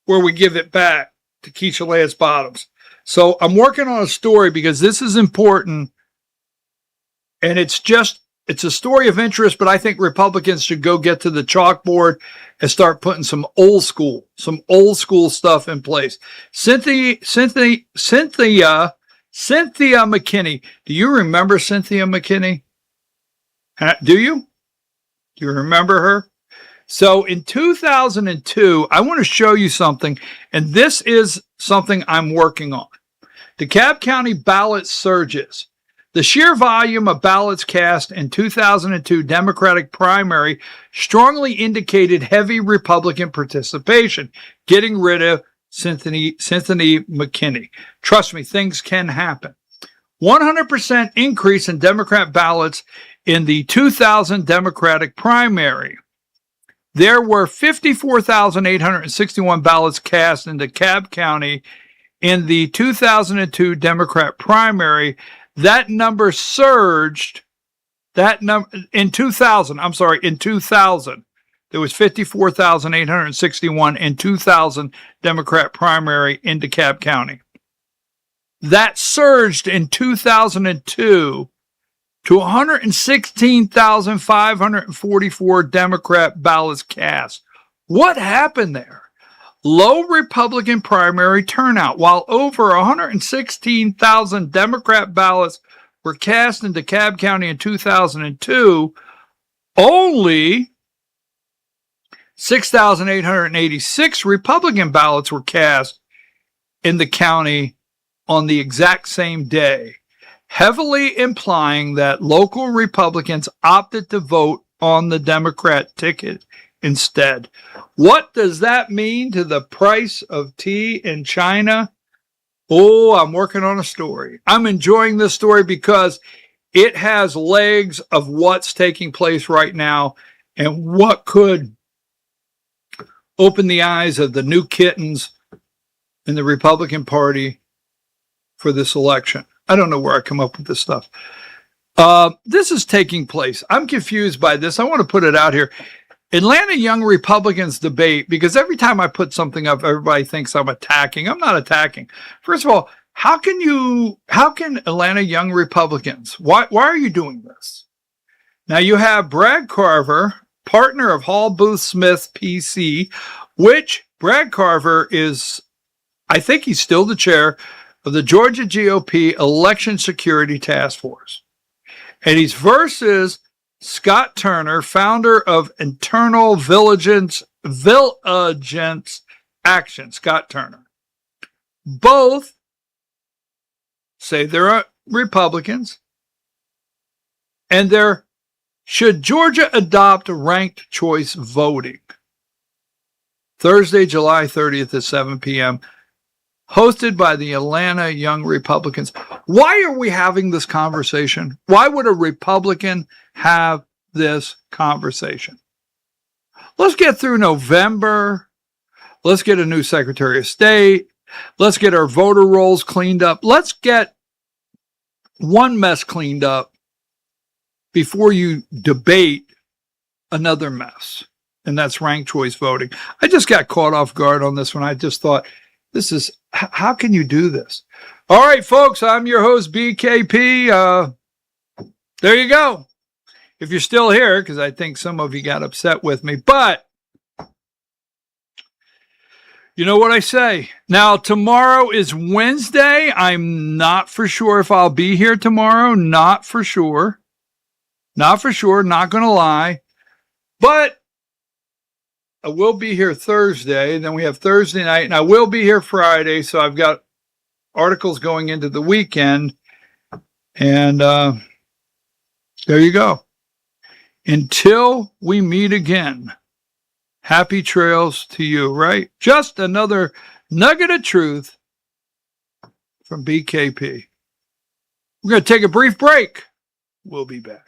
where we give it back to Keisha Lance Bottoms. So I'm working on a story because this is important, and it's a story of interest, but I think Republicans should go get to the chalkboard and start putting some old school stuff in place. Cynthia McKinney. Do you remember Cynthia McKinney? Do you remember her? So in 2002, I want to show you something, and this is something I'm working on. DeKalb County ballot surges. The sheer volume of ballots cast in 2002 Democratic primary strongly indicated heavy Republican participation, getting rid of Cynthia McKinney. Trust me, things can happen. 100% increase in Democrat ballots in the 2000 Democratic primary. There were 54,861 ballots cast in DeKalb County in the 2002 Democrat primary. That number surged. In 2000, there was 54,861 in 2000 Democrat primary in DeKalb County. That surged in 2002 to 116,544 Democrat ballots cast. What happened there? Low Republican primary turnout. While over 116,000 Democrat ballots were cast in DeKalb County in 2002, only 6,886 Republican ballots were cast in the county on the exact same day, heavily implying that local Republicans opted to vote on the Democrat ticket instead. What does that mean to the price of tea in China? Oh, I'm working on a story. I'm enjoying this story because it has legs of what's taking place right now and what could open the eyes of the new kittens in the Republican Party for this election. I don't know where I come up with this stuff. This is taking place. I'm confused by this. I want to put it out here. Atlanta Young Republicans debate, because every time I put something up, everybody thinks I'm attacking. I'm not attacking. First of all, how can Atlanta Young Republicans, why are you doing this? Now you have Brad Carver, partner of Hall Booth Smith PC, which Brad Carver is, I think he's still the chair of the Georgia GOP Election Security Task Force. And he's versus Scott Turner, founder of Internal Vigilance Action, Scott Turner. Both say they're Republicans, and should Georgia adopt ranked choice voting? Thursday, July 30th at 7 p.m., hosted by the Atlanta Young Republicans. Why are we having this conversation? Why would a Republican have this conversation? Let's get through November. Let's get a new Secretary of State. Let's get our voter rolls cleaned up. Let's get one mess cleaned up before you debate another mess, and that's ranked choice voting. I just got caught off guard on this one. I just thought, how can you do this? All right, folks, I'm your host, BKP. there you go. If you're still here, because I think some of you got upset with me, but you know what I say. Now, tomorrow is Wednesday. I'm not for sure if I'll be here tomorrow. Not for sure. Not for sure. Not going to lie. But I will be here Thursday. Then we have Thursday night, and I will be here Friday. So I've got articles going into the weekend. And there you go. Until we meet again, happy trails to you, right? Just another nugget of truth from BKP. We're going to take a brief break. We'll be back.